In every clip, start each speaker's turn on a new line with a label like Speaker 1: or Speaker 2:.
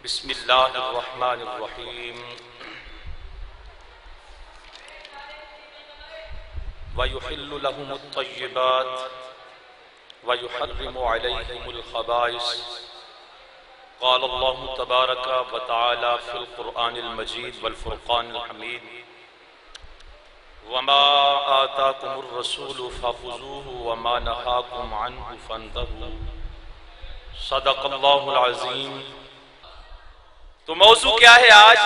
Speaker 1: بسم اللہ الرحمن الرحیم وَيُحِلُّ لَهُمُ الطَّيِّبَاتِ وَيُحَرِّمُ عَلَيْهِمُ الْخَبَائِثَ قال اللہ تبارک وتعالی فی القرآن المجید والفرقان الحمید وما آتاکم الرسول فخذوه وما نہاکم عنہ فانتہوا صدق اللہ العظیم۔ تو موضوع کیا ہے آج؟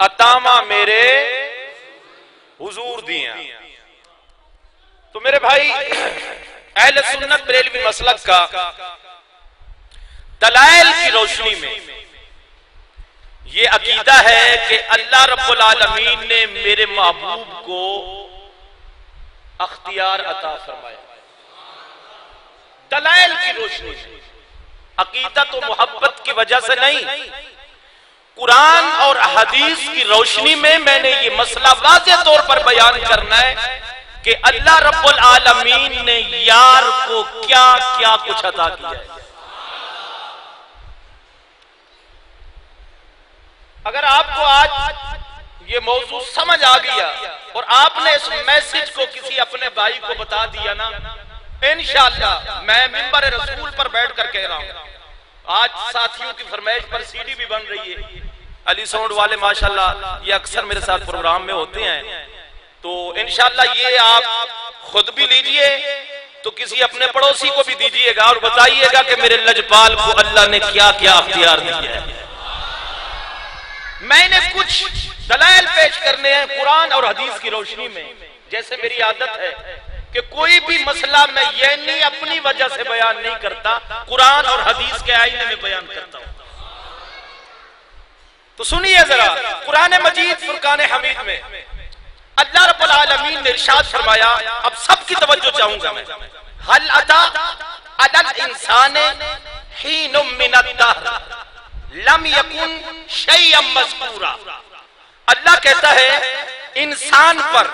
Speaker 1: اتاما میرے حضور دیاں۔ تو میرے بھائی اہل سنت بریلوی مسلک کا دلائل کی روشنی میں یہ عقیدہ ہے کہ اللہ رب العالمین نے میرے محبوب کو اختیار عطا فرمایا۔ دلائل کی روشنی میں، عقیدت و محبت کی وجہ سے نہیں، قرآن اور حدیث کی روشنی میں میں نے یہ مسئلہ واضح طور پر بیان کرنا ہے کہ اللہ رب العالمین نے یار کو کیا کیا کچھ عطا کیا ہے۔ اگر آپ کو آج یہ موضوع سمجھ آ گیا اور آپ نے اس میسج کو کسی اپنے بھائی کو بتا دیا نا، انشاءاللہ میں منبر رسول پر بیٹھ کر کہہ رہا ہوں، آج ساتھیوں کی فرمائش پر سی ڈی بھی بن رہی ہے، علی ساؤنڈ والے ماشاءاللہ یہ اکثر میرے ساتھ پروگرام میں ہوتے ہیں، تو انشاءاللہ یہ آپ خود بھی لیجئے تو کسی اپنے پڑوسی کو بھی دیجئے گا اور بتائیے گا کہ میرے لجپال کو اللہ نے کیا کیا اختیار دیا ہے۔ میں نے کچھ دلائل پیش کرنے ہیں قرآن اور حدیث کی روشنی میں، جیسے میری عادت ہے کہ کوئی بھی مسئلہ میں یہ نہیں اپنی وجہ سے بیان نہیں کرتا، قرآن اور حدیث کے آئینے میں بیان کرتا ہوں۔ تو سنیے ذرا، قرآن مجید فرقان حمید میں اللہ رب العالمین نے ارشاد فرمایا، اب سب کی توجہ چاہوں گا میں، هل اتى على الانسان حين من الدهر لم يكن شيئا مذكورا۔ اللہ کہتا ہے انسان پر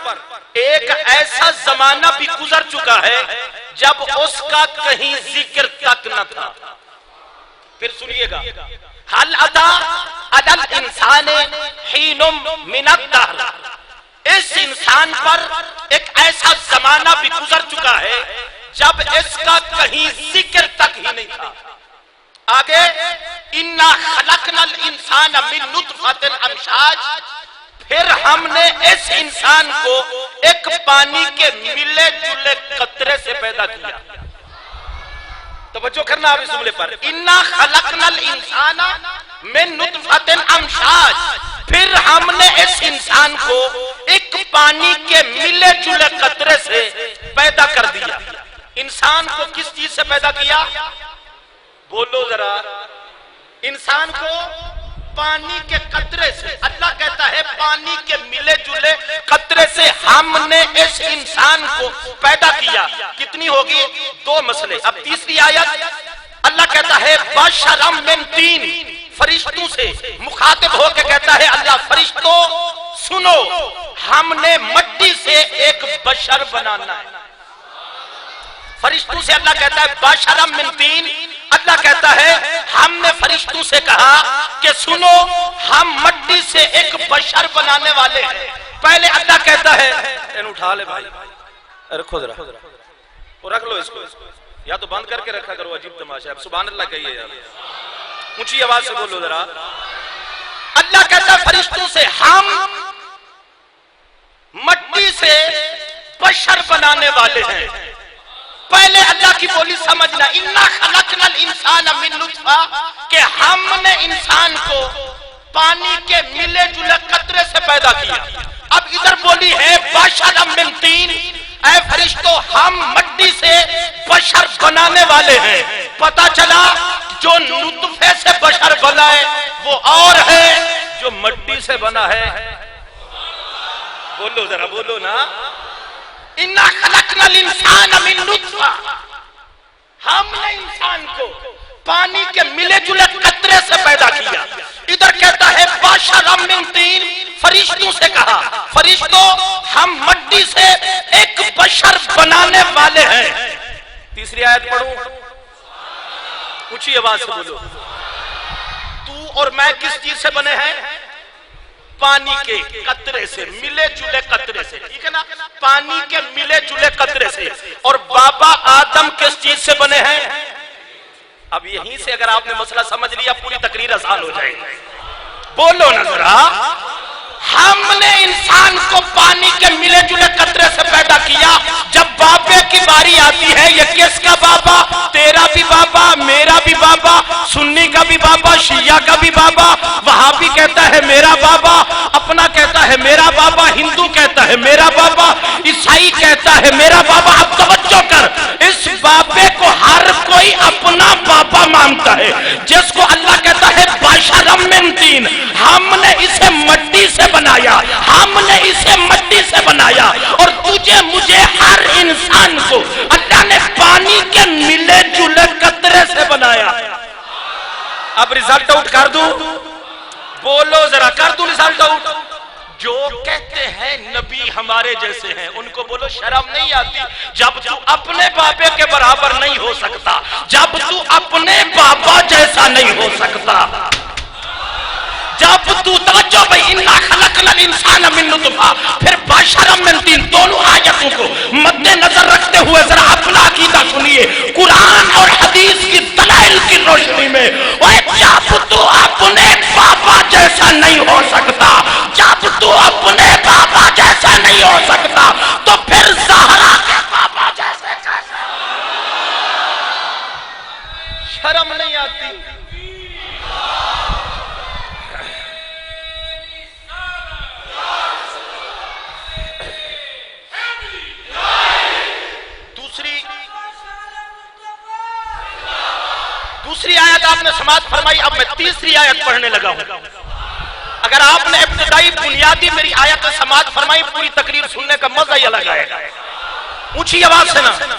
Speaker 1: ایک ایسا زمانہ بھی گزر چکا ہے جب اس کا کہیں ذکر تک نہ تھا۔ پھر سنیے گا، هل اتى على الانسان حين من الدهر، اس انسان پر ایک ایسا زمانہ بھی گزر چکا ہے جب اس کا کہیں ذکر تک ہی نہیں تھا۔ آگے، اِنَّا خَلَقْنَا الْإِنسَانَ مِن نُطْفَةٍ أَمْشَاجٍ، پھر ہم نے اس انسان کو ایک پانی کے ملے جلے قطرے سے پیدا کیا۔ توجہ کرنا آپ اس جملے پر، اِنَّا خَلَقْنَا الْإِنسَانَ مِن نُطْفَةٍ أَمْشَاجٍ، پھر ہم نے اس انسان کو ایک پانی کے ملے جلے قطرے سے پیدا کر دیا۔ انسان کو کس چیز سے پیدا کیا؟ بولو ذرا، انسان کو پانی کے قطرے سے۔ اللہ کہتا ہے پانی کے ملے جلے قطرے سے ہم نے اس انسان کو پیدا کیا۔ کتنی ہوگی؟ دو مسئلے۔ اب تیسری آیت اللہ کہتا ہے بشرا من طین، فرشتوں سے مخاطب ہو کے کہتا ہے اللہ فرشتوں سنو، ہم نے مٹی سے ایک بشر بنانا ہے۔ فرشتوں سے اللہ کہتا ہے بشرا من طین، اللہ کہتا ہے ہم نے فرشتوں سے کہا کہ سنو ہم مٹی سے ایک بشر بنانے والے ہیں۔ پہلے اللہ کہتا ہے ان اٹھا لے بھائی، رکھو ذرا اور رکھ لو اس کو، یا تو بند کر کے رکھا کرو، عجیب تماشا ہے۔ اب سبحان اللہ کہیے یار، اونچی آواز سے بولو ذرا۔ اللہ کہتا ہے فرشتوں سے ہم مٹی سے بشر بنانے والے ہیں۔ پہلے اللہ کی بولی سمجھنا، اِنَّا خَلَقْنَا الْإِنسَانَ مِن نُطْفَةٍ، کہ ہم نے انسان کو پانی کے ملے جلے قطرے سے پیدا کیا۔ اب ادھر بولی ہے بَشَرًا مِن طِین، اے فرشتوں ہم مٹی سے بشر بنانے والے ہیں۔ پتہ چلا جو نطفے سے بشر بنا ہے وہ اور ہے جو مٹی سے بنا ہے۔ بولو ذرا، بولو نا، اِنَّا خَلَقْنَا الْإِنسَانَ مِن نُطْفَةٍ، ہم نے انسان کو پانی کے ملے جلے قطرے سے پیدا کیا۔ ادھر کہتا ہے بَشَرًا مِن طِین، فرشتوں سے کہا فرشتوں ہم مٹی سے ایک بشر بنانے والے ہیں۔ تیسری آیت پڑھوں، اونچی آواز سے بولو، اور میں کس چیز سے بنے ہیں؟ پانی کے قطرے سے، ملے جلے قطرے سے، ٹھیک ہے نا، پانی کے ملے جلے قطرے سے۔ اور بابا آدم کس چیز سے بنے ہیں؟ اب یہیں سے اگر آپ نے مسئلہ سمجھ لیا پوری تقریر آسان ہو جائے گی۔ بولو نا ذرا، ہم نے انسان کو پانی کے ملے جلے قطرے سے پیدا کیا۔ جب بابے کی باری آتی ہے، یہ کس کا بابا؟ تیرا بھی بابا، میرا بھی بابا، سنی کا بھی بابا، شیعہ کا بھی بابا، وہابی کہتا ہے میرا بابا، اپنا کہتا ہے میرا بابا، ہندو کہتا ہے میرا بابا، عیسائی کہتا ہے میرا بابا۔ اب توجہ کر، اس بابے کو ہر کوئی اپنا بابا مانتا ہے، جس کو اللہ کہتا ہے بشرم من طین، ہم نے اسے مٹی سے بنایا، ہم نے اسے مٹی سے بنایا، اور تجھے مجھے ہر انسان کو اللہ نے پانی کے ملے جلے قطرے سے بنایا۔ اب ریزلٹ آؤٹ کر دوں؟ بولو ذرا، کر دوں ریزلٹ آؤٹ؟ جو کہتے ہیں نبی ہمارے جیسے ہیں ان کو بولو شرم نہیں آتی؟ جب تو اپنے بابے کے برابر نہیں ہو سکتا، جب تو اپنے بابا جیسا نہیں ہو سکتا، جب تو توجہ بھئی اِنَّا خَلَقْنَا الْإِنسَانَ مِن نُطْفَةٍ، پھر بشرم من طین، دونوں آیتوں کو مد نظر رکھتے ہوئے ذرا اپنا عقیدہ سنیے قرآن اور حدیث کی دلائل کی روشنی میں۔ جب تو اپنے بابا جیسا نہیں ہو سکتا، جب تو اپنے بابا جیسا نہیں ہو سکتا، تو پھر زہرا کے بابا جیسے کیسے؟ شرم نہیں آتی؟ دوسری آیت آپ نے سماعت فرمائی، اب میں تیسری آیت پڑھنے لگا ہوں۔ اگر آپ نے ابتدائی بنیادی میری آیت سماعت فرمائی، پوری تقریر سننے کا مزہ ہی الگ آئے گا۔ اونچی آواز سے نا،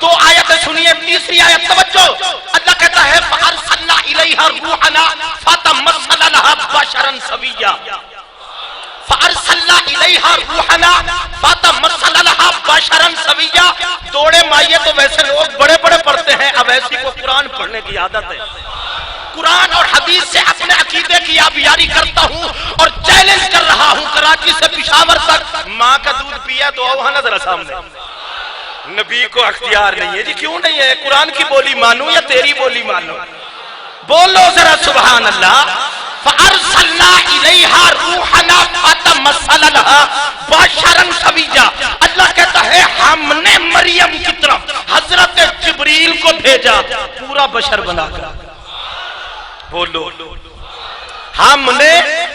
Speaker 1: دو آیتیں سنیے، تیسری آیت توجہ، اللہ کہتا ہے فَأَرْسَلْنَا إِلَيْهَا رُوحَنَا فَتَمَثَّلَ لَهَا بَشَرًا سَوِيًّا، فَأَرْسَلْنَا إِلَيْهَا رُوحَنَا فَتَمَثَّلَ لَهَا بَشَرًا سَوِيًّا۔ توڑے مائیے تو ویسے لوگ بڑے بڑے پڑھتے ہیں، اب ایسی کو قرآن پڑھنے کی عادت ہے۔ قرآن اور حدیث سے اپنے عقیدے کی آبیاری کرتا ہوں اور چیلنج کر رہا ہوں، کراچی سے پشاور تک ماں کا دودھ پیا تو آؤ ہاں نظر سامنے، نبی کو اختیار نہیں ہے جی۔ کیوں نہیں ہے؟ قرآن کی بولی مانو یا تیری بولی مانو؟ بولو ذرا سبحان اللہ۔ فَأَرْسَلْنَا إِلَيْهَا رُوحَنَا فَتَمَثَّلَ لَهَا بَشَرًا سَوِيًّا، اللہ کہتا ہے ہم نے مریم کی طرف حضرت جبریل کو بھیجا پورا بشر بنا کر۔ بولو ہم نے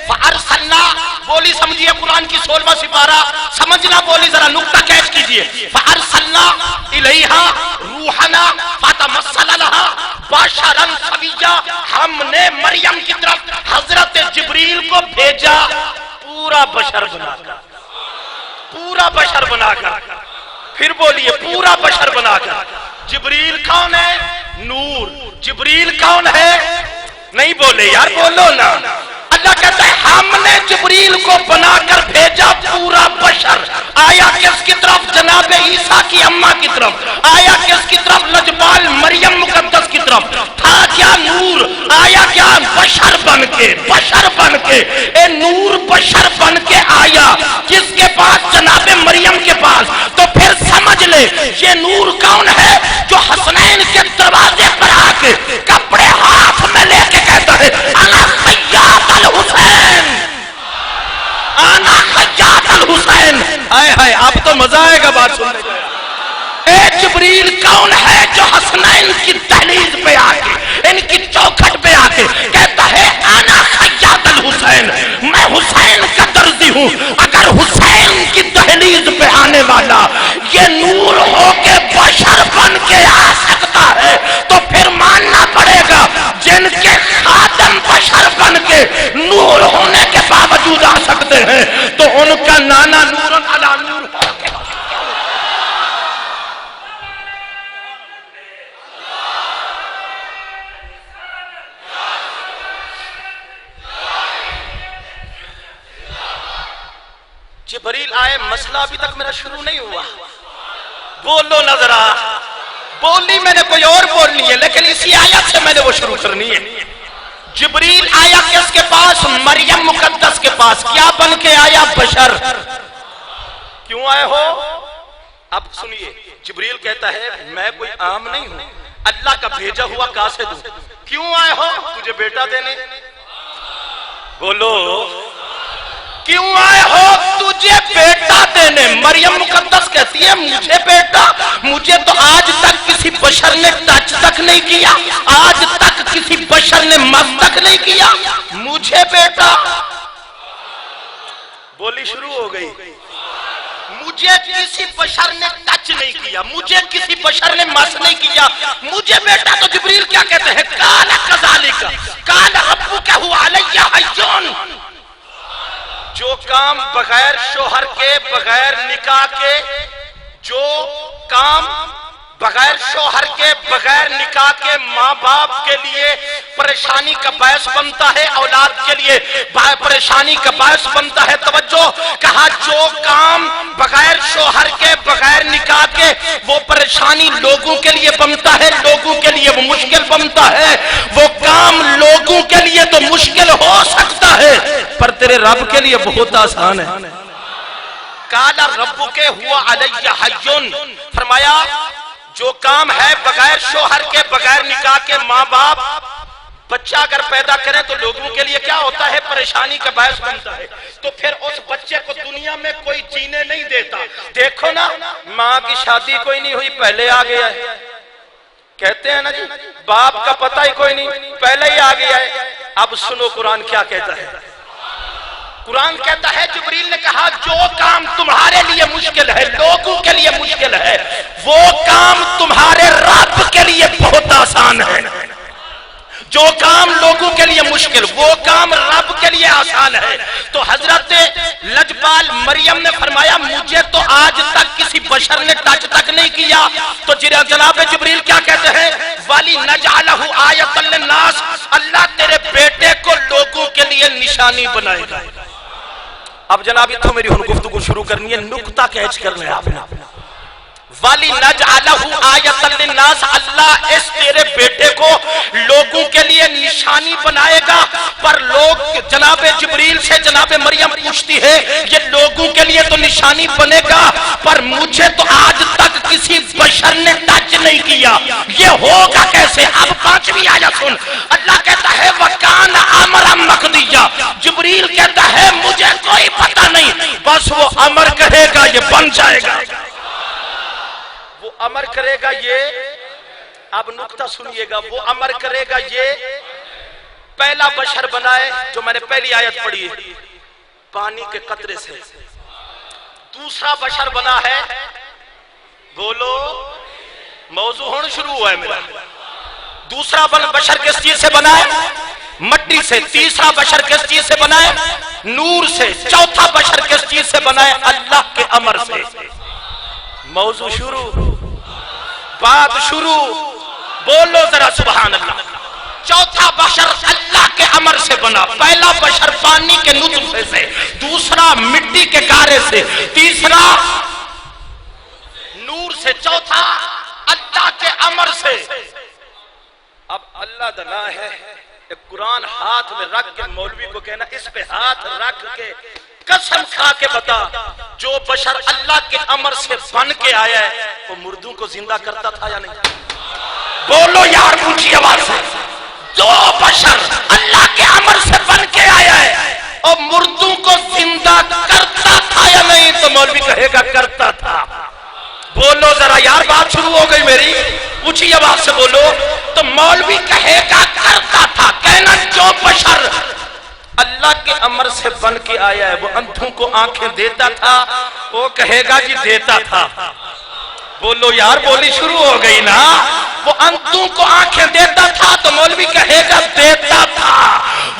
Speaker 1: فَأَرْسَلْنَا، بولی سمجھیے قرآن کی 16واں سپارہ، سمجھنا بولی ذرا نقطہ کیچ کیجئے۔ فَأَرْسَلْنَا إِلَيْهَا رُوحَنَا فَتَمَثَّلَ لَهَا بَشَرًا سَوِيًّا، ہم نے مریم کی طرف حضرت جبریل کو بھیجا پورا بشر بنا کر، پورا بشر بنا کر۔ پھر بولیے پورا بشر بنا کر۔ جبریل کون ہے؟ نور۔ جبریل کون ہے؟ نہیں بولے یار، بولو نا۔ اللہ کہتا ہے ہم نے جبریل کو بنا کر بھیجا پورا بشر۔ آیا کس کی طرف؟ جناب عیسیٰ کی اماں کی طرف۔ آیا کس کی طرف؟ لجبال مریم مقدس کی طرف۔ تھا کیا؟ نور۔ آیا کیا؟ بشر بن کے، بشر بن کے۔ اے نور بشر بن کے آیا کس کے پاس؟ جناب مریم کے پاس۔ تو پھر سمجھ لے یہ نور کون ہے؟ جو حسنین کے دروازے پر آ کے کپڑے ہاتھ میں لے کے کہتا ہے انا خیاط الحسین، انا خیاط الحسین۔ ہائے ہائے، اب تو مزہ آئے گا بات سننے کا۔ اے جبریل کون ہے جو حسنین کی دہلیز پہ آ کے، ان کی چوکھٹ پہ آ کے کہتا ہے انا خیاط الحسین، میں حسین کا درزی ہوں۔ اگر حسین کی دہلیز پہ آنے والا یہ نور ہو کے بشر بن کے آ سکتا ہے تو پھر ماننا پڑے گا جن کے خادم بشر بن کے نور ہونے کے باوجود آ سکتے ہیں تو ان کا نانا نور علی نور ہو کے۔ جبریل آئے، مسئلہ ابھی تک میرا شروع نہیں ہوا۔ بولو نظرہ، بولی میں نے کوئی اور بولنی ہے لیکن اسی آیت سے میں نے وہ شروع کرنی ہے۔ جبریل آیا کس کے پاس؟ مریم مقدس کے پاس. کیا بن کے آیا؟ بشر. کیوں آئے ہو؟ اب سنیے، جبریل کہتا ہے میں کوئی عام نہیں ہوں، اللہ کا بھیجا ہوا قاصد ہوں. کیوں آئے ہو؟ تجھے بیٹا دینے. بولو کیوں آئے ہو؟ تجھے بیٹا دینے. مریم مقدس کہتی ہے مجھے بیٹا؟ مجھے تو آج تک کسی بشر نے ٹچ تک نہیں کیا، آج تک کسی بشر نے مس تک نہیں کیا، مجھے بیٹا؟ بولی شروع ہو گئی. مجھے کسی بشر نے ٹچ نہیں کیا، مجھے کسی بشر نے مس نہیں کیا، مجھے بیٹا؟ تو جبریل کیا کہتے ہیں؟ قال کذالک قال ربک هو علی حیون. جو کام بغیر شوہر کے، بغیر نکاح کے، جو کام بغیر شوہر کے، بغیر نکاح کے ماں باپ کے لیے پریشانی کا باعث بنتا ہے، اولاد کے لیے پریشانی کا باعث بنتا ہے. توجہ، کہا جو کام بغیر شوہر کے، بغیر نکاح کے وہ پریشانی لوگوں کے لیے بنتا ہے، لوگوں کے لیے وہ مشکل بنتا ہے، وہ کام لوگوں کے لیے تو مشکل ہو سکتا ہے پر تیرے رب کے لیے بہت آسان ہے. قال ربک هو علی حیون. فرمایا جو کام ہے بغیر شوہر کے، بغیر نکاح کے، ماں باپ بچہ اگر پیدا کریں تو لوگوں کے لیے کیا ہوتا ہے؟ پریشانی کا باعث بنتا ہے. تو پھر اس بچے کو دنیا میں کوئی جینے نہیں دیتا. دیکھو نا، ماں کی شادی کوئی نہیں ہوئی پہلے آ گیا ہے، کہتے ہیں نا جی، باپ کا پتہ ہی کوئی نہیں پہلے ہی آ گیا ہے. اب سنو قرآن کیا کہتا ہے. قرآن کہتا ہے جبریل نے کہا جو کام تمہارے لیے مشکل ہے، لوگوں کے لیے مشکل ہے، وہ کام تمہارے رب کے لیے بہت آسان ہے. جو کام لوگوں کے لیے مشکل، وہ کام رب کے لیے آسان ہے. تو حضرت لجپال مریم نے فرمایا مجھے تو آج تک کسی بشر نے ٹچ تک نہیں کیا. تو جناب جبریل کیا کہتے ہیں؟ وَلِنَجْعَلَهُ آیَةً لِلنَّاسِ. اللہ تیرے بیٹے کو لوگوں کے لیے نشانی بنائے گا. اب جناب اتھو میری ہن گفتگو شروع کرنی ہے، نکتہ کیچ کرنا ہے آپ نے. وَلِنَجْعَلَهُ آیَةً لِلنَّاسِ. اللہ اس تیرے بیٹے کو لوگوں کے لیے نشانی بنائے گا. پر لوگ جناب جبریل سے جناب مریم پوچھتی ہے یہ لوگوں کے لیے تو نشانی بنے گا پر مجھے تو آج تک کسی بشر نے ٹچ نہیں کیا، یہ ہوگا کیسے؟ اب پانچویں آیت سن. اللہ کہتا ہے وَكَانَ أَمْرًا مَقْضِيًّا. جبریل کہتا ہے مجھے کوئی پتہ نہیں، بس وہ امر کہے گا یہ بن جائے گا. وہ امر کرے گا یہ، اب نکتہ سنیے گا، وہ امر کرے گا یہ پہلا بشر بنائے جو میں نے پہلی آیت پڑھی ہے پانی کے قطرے سے. دوسرا بشر بنا ہے، بولو موضوع ہونا شروع ہوا ہے میرا. دوسرا بشر کس چیز سے بنا ہے؟ مٹی سے. تیسرا بشر کس چیز سے بنا ہے؟ نور سے. چوتھا بشر کس چیز سے بنا ہے؟ اللہ کے امر سے. موضوع شروع، بات شروع، بولو ذرا سبحان اللہ. چوتھا بشر اللہ کے امر سے بنا. پہلا بشر پانی کے نطفے سے، دوسرا مٹی کے گارے سے، تیسرا نور سے، چوتھا اللہ کے امر سے. اب اللہ دنا ہے ایک قرآن ہاتھ میں رکھ کے مولوی کو کہنا اس پہ ہاتھ رکھ کے قسم کھا کے بتا جو بشر اللہ کے امر سے بن کے آیا ہے وہ مردوں کو زندہ کرتا تھا یا نہیں؟ بولو یار اونچی آواز سے. جو بشر اللہ کے امر سے بن کے آیا ہے اور مردوں کو زندہ کرتا تھا یا نہیں؟ تو مولوی کہے گا کرتا تھا. بولو ذرا یار، بات شروع ہو گئی میری، اونچی آواز سے بولو. تو مولوی کہے گا کرتا تھا. کہنا جو بشر اللہ کے امر سے بن کے آیا ہے وہ اندھوں کو آنکھیں دیتا تھا، وہ کہے گا جی دیتا تھا. بولو یار، بولی شروع ہو گئی نا. وہ اندھوں کو آنکھیں دیتا تھا تو مولوی کہے گا دیتا تھا.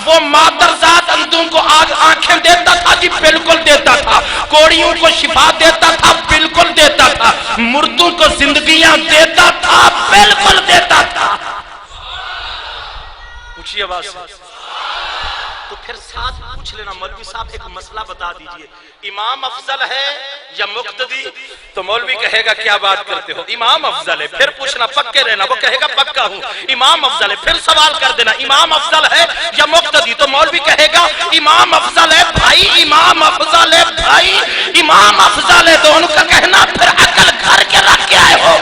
Speaker 1: وہ مادر ذات اندھوں کو آنکھیں دیتا تھا جی بالکل دیتا تھا. کوڑیوں کو شفا دیتا تھا بالکل دیتا تھا. مردوں کو زندگیاں دیتا تھا بالکل دیتا تھا. اونچی آواز سے تو پھر ساتھ پوچھ لینا مولوی صاحب ایک مسئلہ بتا دیجئے، امام افضل ہے یا مقتدی؟ تو مولوی کہے گا کیا بات کرتے ہو، امام افضل ہے۔ پھر پوچھنا پکے رہنا، وہ کہے گا پکا ہوں، امام افضل ہے۔ پھر سوال کر دینا امام افضل ہے یا مقتدی؟ تو مولوی کہے گا امام افضل ہے بھائی، امام افضل ہے بھائی، امام افضل ہے۔ تو ان کا کہنا پھر عقل گھر کے رکھ کے آئے ہو،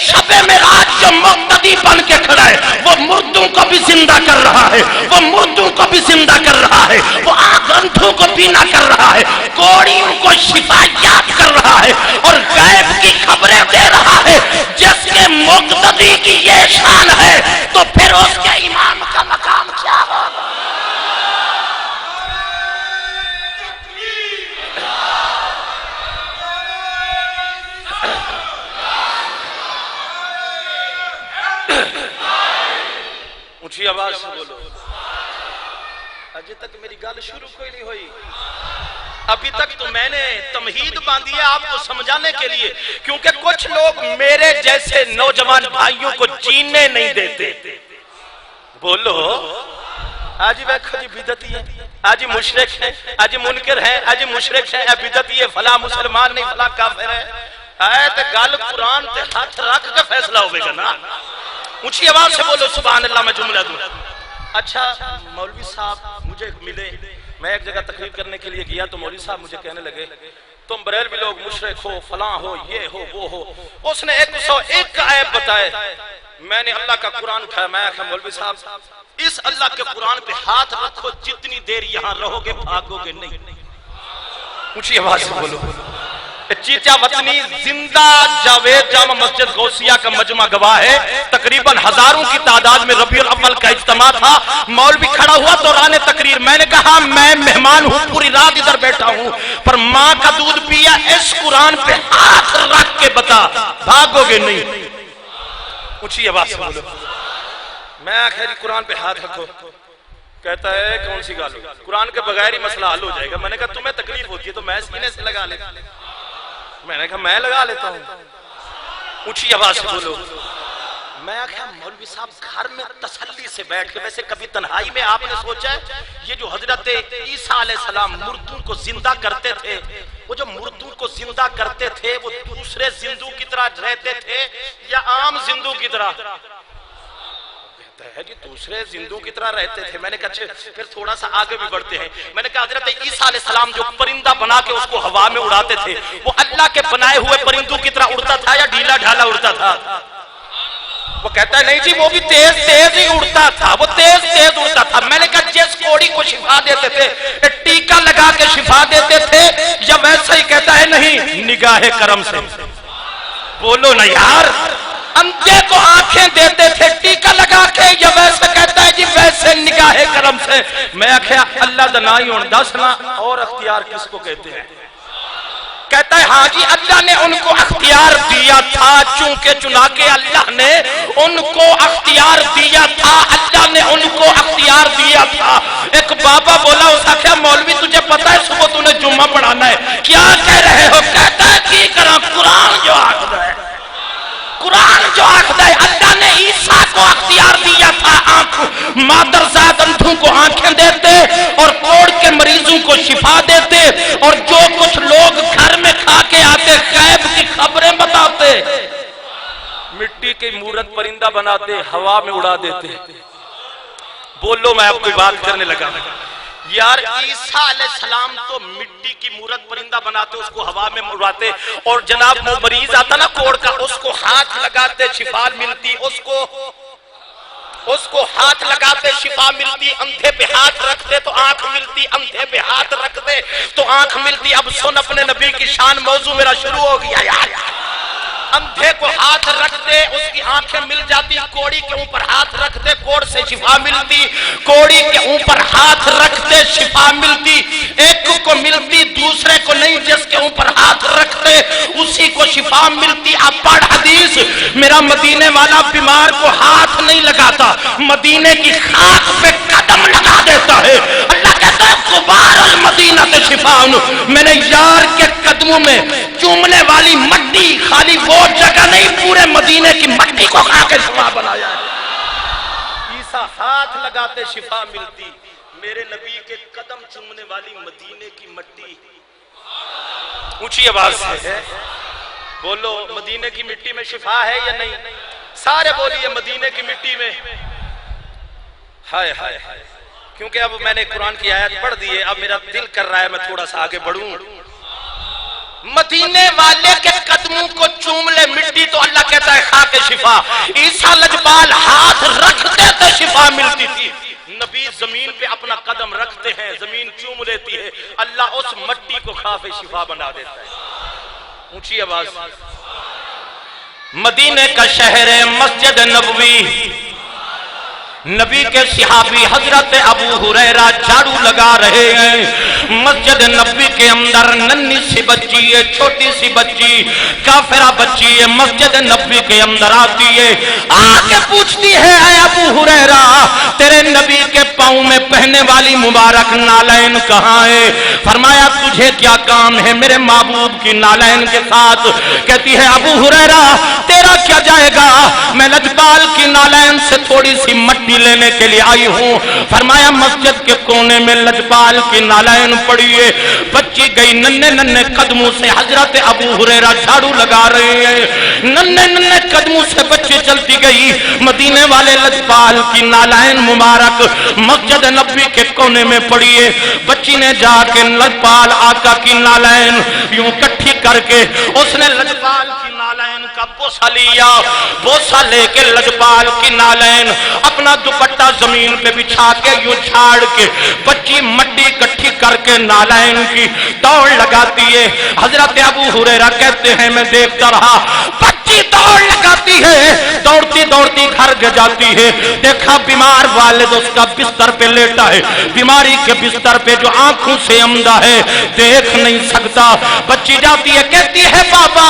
Speaker 1: شب معراج جو مقتدی بن کے کھڑا ہے وہ مردوں کو بھی زندہ کر رہا ہے، وہ مردوں کو بھی زندہ کر رہا ہے، وہ آنکھوں کو بینا کر رہا ہے، کوڑیوں کو شفایات کر رہا ہے، اور غیب کی خبریں دے رہا ہے۔ جس کے مقتدی کی یہ شان ہے تو پھر اس کے امام کا مقام کیا ہوگا؟ اونچی آواز سے بولو، اجے تک میری گل شروع کوئی نہیں ہوئی، ابھی تک تو میں نے تمہید باندھی ہے آپ کو سمجھانے کے لیے، کیونکہ کچھ لوگ میرے جیسے نوجوان بھائیوں کو جینے نہیں دیتے۔ بولو آج ویکھو جی بدعتی ہے، آج مشرک ہے، آج منکر ہے، آج مشرک ہے، بدعتی ہے، فلاں مسلمان نہیں، فلاں کافر ہے۔ تے گل قرآن تے ہاتھ رکھ کے فیصلہ ہوئے گا نا۔ اونچی آواز سے بولو سبحان اللہ۔ میں جملہ دوں، اچھا مولوی صاحب مجھے ملے، میں ایک جگہ تقریر کرنے کے لیے گیا تو مولوی صاحب مجھے کہنے لگے تم بریلوی لوگ مشرک ہو، فلاں ہو، یہ ہو، وہ ہو۔ اس نے 101 عیب بتائے، میں نے اللہ کا قرآن اٹھایا، میں کہا مولوی صاحب اس اللہ کے قرآن پہ ہاتھ رکھو، جتنی دیر یہاں رہو گے بھاگو گے نہیں۔ اونچی آواز سے بولو۔ چیچا وطنی زندہ جاوید جامع مسجد غوثیہ کا مجمع گواہ ہے، تقریباً ہزاروں کی تعداد میں ربیع الاول کا اجتماع تھا، مولوی کھڑا ہوا دوران تقریر، میں نے کہا میں مہمان ہوں، پوری رات ادھر بیٹھا ہوں، پر ماں کا دودھ پیا، اس قرآن پہ ہاتھ رکھ کے بتا بھاگو گے نہیں۔ اونچی آواز سے بولو۔ میں آخری قرآن پہ ہاتھ رکھو، کہتا ہے کون سی گال، قرآن کے بغیر ہی مسئلہ حل ہو جائے گا۔ میں نے کہا تمہیں تکلیف ہوتی ہے تو میں سینے سے لگا لیتا، میں نے کہا میں لگا لیتا ہوں۔ اونچی آواز سے بولو۔ میں کہا مولوی صاحب گھر میں تسلی سے بیٹھ کے، ویسے کبھی تنہائی میں آپ نے سوچا ہے یہ جو حضرت عیسیٰ علیہ السلام مردوں کو زندہ کرتے تھے، وہ جو مردوں کو زندہ کرتے تھے وہ دوسرے زندوں کی طرح رہتے تھے یا عام زندوں کی طرح؟ ہے جی دوسرے زندوں کی طرح رہتے تھے۔ میں نے کہا پھر تھوڑا سا آگے بھی بڑھتے ہیں۔ میں نے کہا حضرت عیسیٰ علیہ السلام جو پرندہ بنا کے اس کو ہوا میں اڑاتے تھے، وہ اللہ کے بنائے ہوئے پرندوں کی طرح اڑتا تھا یا ڈھیلا ڈھالا اڑتا تھا؟ وہ کہتا ہے نہیں جی وہ بھی تیز تیز ہی اڑتا تھا، وہ تیز تیز اڑتا تھا۔ میں نے کہا جس کوڑی کو شفا دیتے تھے ٹیکا لگا کے شفا دیتے تھے یا ویسا ہی؟ کہتا ہے نہیں، نگاہ کرم سے۔ بولو نا یار، اندھے کو آنکھیں دیتے تھے ٹیکا لگا کے یا ویسے؟ کہتا ہے جی ویسے نگاہ کرم سے۔ میں کہا اللہ دنائی ہون دسنا اور اختیار کس کو کہتے ہیں؟ کہتا ہے ہاں جی اللہ نے ان کو اختیار دیا تھا، چونکہ چنا کے اللہ نے ان کو اختیار دیا تھا، اللہ نے ان کو اختیار دیا تھا۔ ایک بابا بولا اس نے کہا مولوی تجھے پتا ہے صبح تو نے جمعہ پڑھانا ہے، کیا کہہ رہے ہو؟ کہتا ہے کی کرا قرآن جو آخر ہے، قرآن جو آخر ہے اللہ نے عیسیٰ کو اختیار دیا تھا، مادرزاد اندھوں کو آنکھیں دیتے اور کوڑ کے مریضوں کو شفا دیتے، اور جو کچھ لوگ گھر میں کھا کے آتے غیب کی خبریں بتاتے، مٹی کی مورت پرندہ بناتے ہوا میں اڑا دیتے۔ بولو میں اب کوئی بات کرنے لگا یار، عیسیٰ علیہ السلام تو مٹی کی مورت پرندہ بناتے، اس کو ہوا میں اڑاتے، اور جناب وہ مریض آتا نا کوڑ کا، اس کو ہاتھ لگاتے شفا ملتی، اس کو ہاتھ لگاتے شفا ملتی، اندھے پہ ہاتھ رکھتے تو آنکھ ملتی، اندھے پہ ہاتھ رکھتے تو آنکھ ملتی۔ اب سن اپنے نبی کی شان، موضوع میرا شروع ہو گیا یار۔ اندھے کو ہاتھ رکھتے اس کی آنکھیں مل جاتی، کوڑی کے اوپر ہاتھ رکھتے کوڑ سے شفا ملتی، کوڑی کے اوپر ہاتھ رکھتے شفا ملتی، ایک کو ملتی دوسرے کو نہیں، جس کے اوپر ہاتھ رکھتے اسی کو شفا ملتی۔ اب پڑھ حدیث، میرا مدینے والا بیمار کو ہاتھ نہیں لگاتا، مدینے کی خاک پہ قدم لگا دیتا ہے۔ اللہ کہتا ہے غبار المدینہ سے شفا، میں نے یار کے قدموں میں چومنے والی مٹی، خالی وہ جگہ نہیں پورے مدینے کی مٹی کو کھا کے شفا بنایا ہے۔ عیسیٰ ہاتھ لگاتے شفا ملتی، میرے نبی کے قدم چومنے والی مدینے کی مٹی، اونچی آواز سے بولو، مدینے کی مٹی میں شفا ہے یا نہیں؟ سارے بولیے مدینے کی مٹی میں۔ ہائے ہائے، کیونکہ اب میں نے قرآن کی آیت پڑھ دی ہے، اب میرا دل کر رہا ہے میں تھوڑا سا آگے بڑھوں۔ مدینے والے کے قدموں کو چوم لے مٹی تو اللہ کہتا ہے خاک شفا۔ عیسیٰ لجپال ہاتھ رکھتے تھے شفا ملتی تھی، نبی زمین پہ اپنا قدم رکھتے ہیں زمین چوم لیتی ہے، اللہ اس مٹی کو خاک شفا بنا دیتا ہے۔ اونچی آواز، مدینے کا شہر مسجد نبوی، نبی کے صحابی حضرت ابو ہریرہ جھاڑو لگا رہے ہیں، مسجد نبوی کے اندر ننھی سی بچی ہے، چھوٹی سی بچی، کافرہ بچی ہے، مسجد نبوی کے اندر آتی ہے، آگے پوچھتی ہے اے ابو ہریرہ تیرے نبی کے پاؤں میں پہنے والی مبارک نالین کہاں ہے؟ فرمایا تجھے کیا کام ہے میرے محبوب کی نالین کے ساتھ؟ کہتی ہے ابو ہریرہ تیرا کیا جائے گا، میں لجپال کی نالین سے تھوڑی سی مٹی لینے کے لیے آئی ہوں۔ فرمایا مسجد کے کونے میں لجپال کی نالین پڑی ہے، بچی گئی ننھے ننھے قدموں سے، حضرت ابو ہریرہ جھاڑو لگا رہے ہیں، ننھے ننھے قدموں سے بچی چلتی گئی، مدینے والے لجپال کی نالین مبارک مسجد نبوی کے کونے میں پڑی ہے، بچی نے جا کے لجپال آقا کی نالین یوں کٹھی کر کے اس نے لجپال کی نالین کا بوسہ لیا، بوسہ لے کے لجپال کی نالین اپنا دوپٹہ زمین پہ بچھا کے یوں جھاڑ کے بچی مٹی اکٹھی کر کے نالین کی دوڑ لگاتی ہے۔ حضرت ابو ہریرہ کہتے ہیں میں دیکھتا رہا، بچی دوڑ لگاتی ہے، دوڑتی دوڑتی گھر جاتی ہے، دیکھا بیمار والد اس کا بستر پہ لیٹا ہے، بیماری کے بستر پہ جو آنکھوں سے اندھا ہے دیکھ نہیں سکتا، بچی جاتی ہے کہتی ہے بابا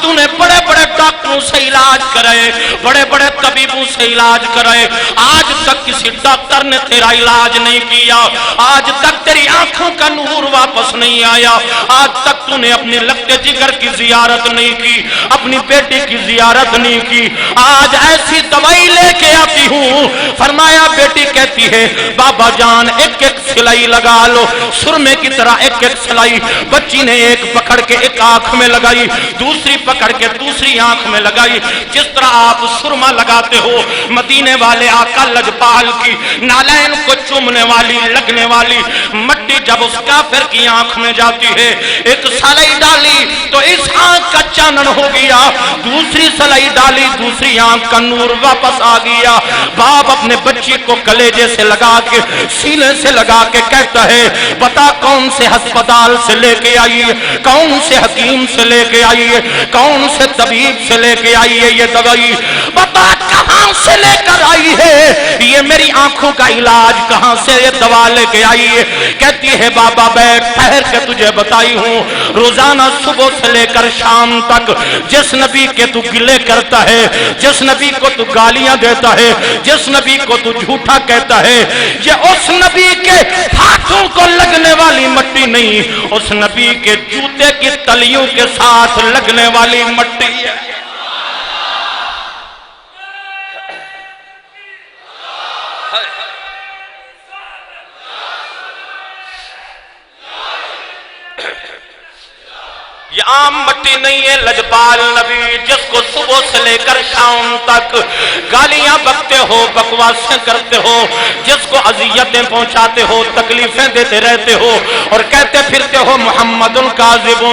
Speaker 1: تو نے بڑے بڑے ڈاکٹروں سے علاج کرائے، بڑے بڑے طبیبوں سے علاج کرائے، آج تک کسی ڈاکٹر نے تیرا علاج نہیں کیا، آج تک تیری آنکھوں کا نور واپس نہیں آیا، آج تک تو نے اپنے لگتے جگر کی زیارت نہیں کی، اپنی بیٹی کی زیارت نہیں کی، آج ایسی دوائی لے کے آتی ہوں۔ فرمایا بیٹی کہتی ہے بابا جان ایک ایک سلائی لگا لو، سرمے کی طرح ایک ایک سلائی، بچی نے ایک پکڑ کے ایک آنکھ میں لگائی، دوسری پکڑ کے دوسری آنکھ میں لگائی، جس طرح آپ سرما لگاتے ہو مدینے والے آقا لجپال کی نالین کو چومنے والی لگنے والی مٹی جب اس کافر کی آنکھ میں جاتی ہے، ایک سلائی ڈالی تو اس آنکھ کا چانن ہو گیا، دوسری سلائی ڈالی دوسری آنکھ کا نور واپس آ گیا۔ باپ اپنے بچی کو کلیجے سے لگا کے سینے سے لگا کے کہتا ہے بتا کون سے ہسپتال سے لے کے آئی ہے، کون سے حکیم سے لے کے آئی ہے، کون سے طبیب سے لے کے آئی ہے یہ دوائی، بتا کہاں سے لے کر آئی ہے یہ میری آنکھوں کا علاج، کہاں سے یہ دوا لے کے آئی ہے؟ کہتی ہے بابا بیٹھ ٹھہر کے تجھے بتائی ہوں، روزانہ صبح سے لے کر شام تک جس نبی کے تو گلے کرتا ہے، جس نبی کو تو گالیاں دیتا ہے، جس نبی کو تو جھوٹا کہتا ہے، یہ اس نبی کے ہاتھوں کو لگنے والی مٹی نہیں، اس نبی کے جوتے کی تلیوں کے ساتھ لگنے والی مٹی ہے۔ یہ عام مٹی نہیں ہے، لجپال نبی جس کو صبح سے لے کر شام تک گالیاں بکتے ہو، بکواسیں کرتے ہو، جس کو اذیتیں پہنچاتے ہو، تکلیفیں دیتے رہتے ہو اور کہتے پھرتے ہو محمد کاذب،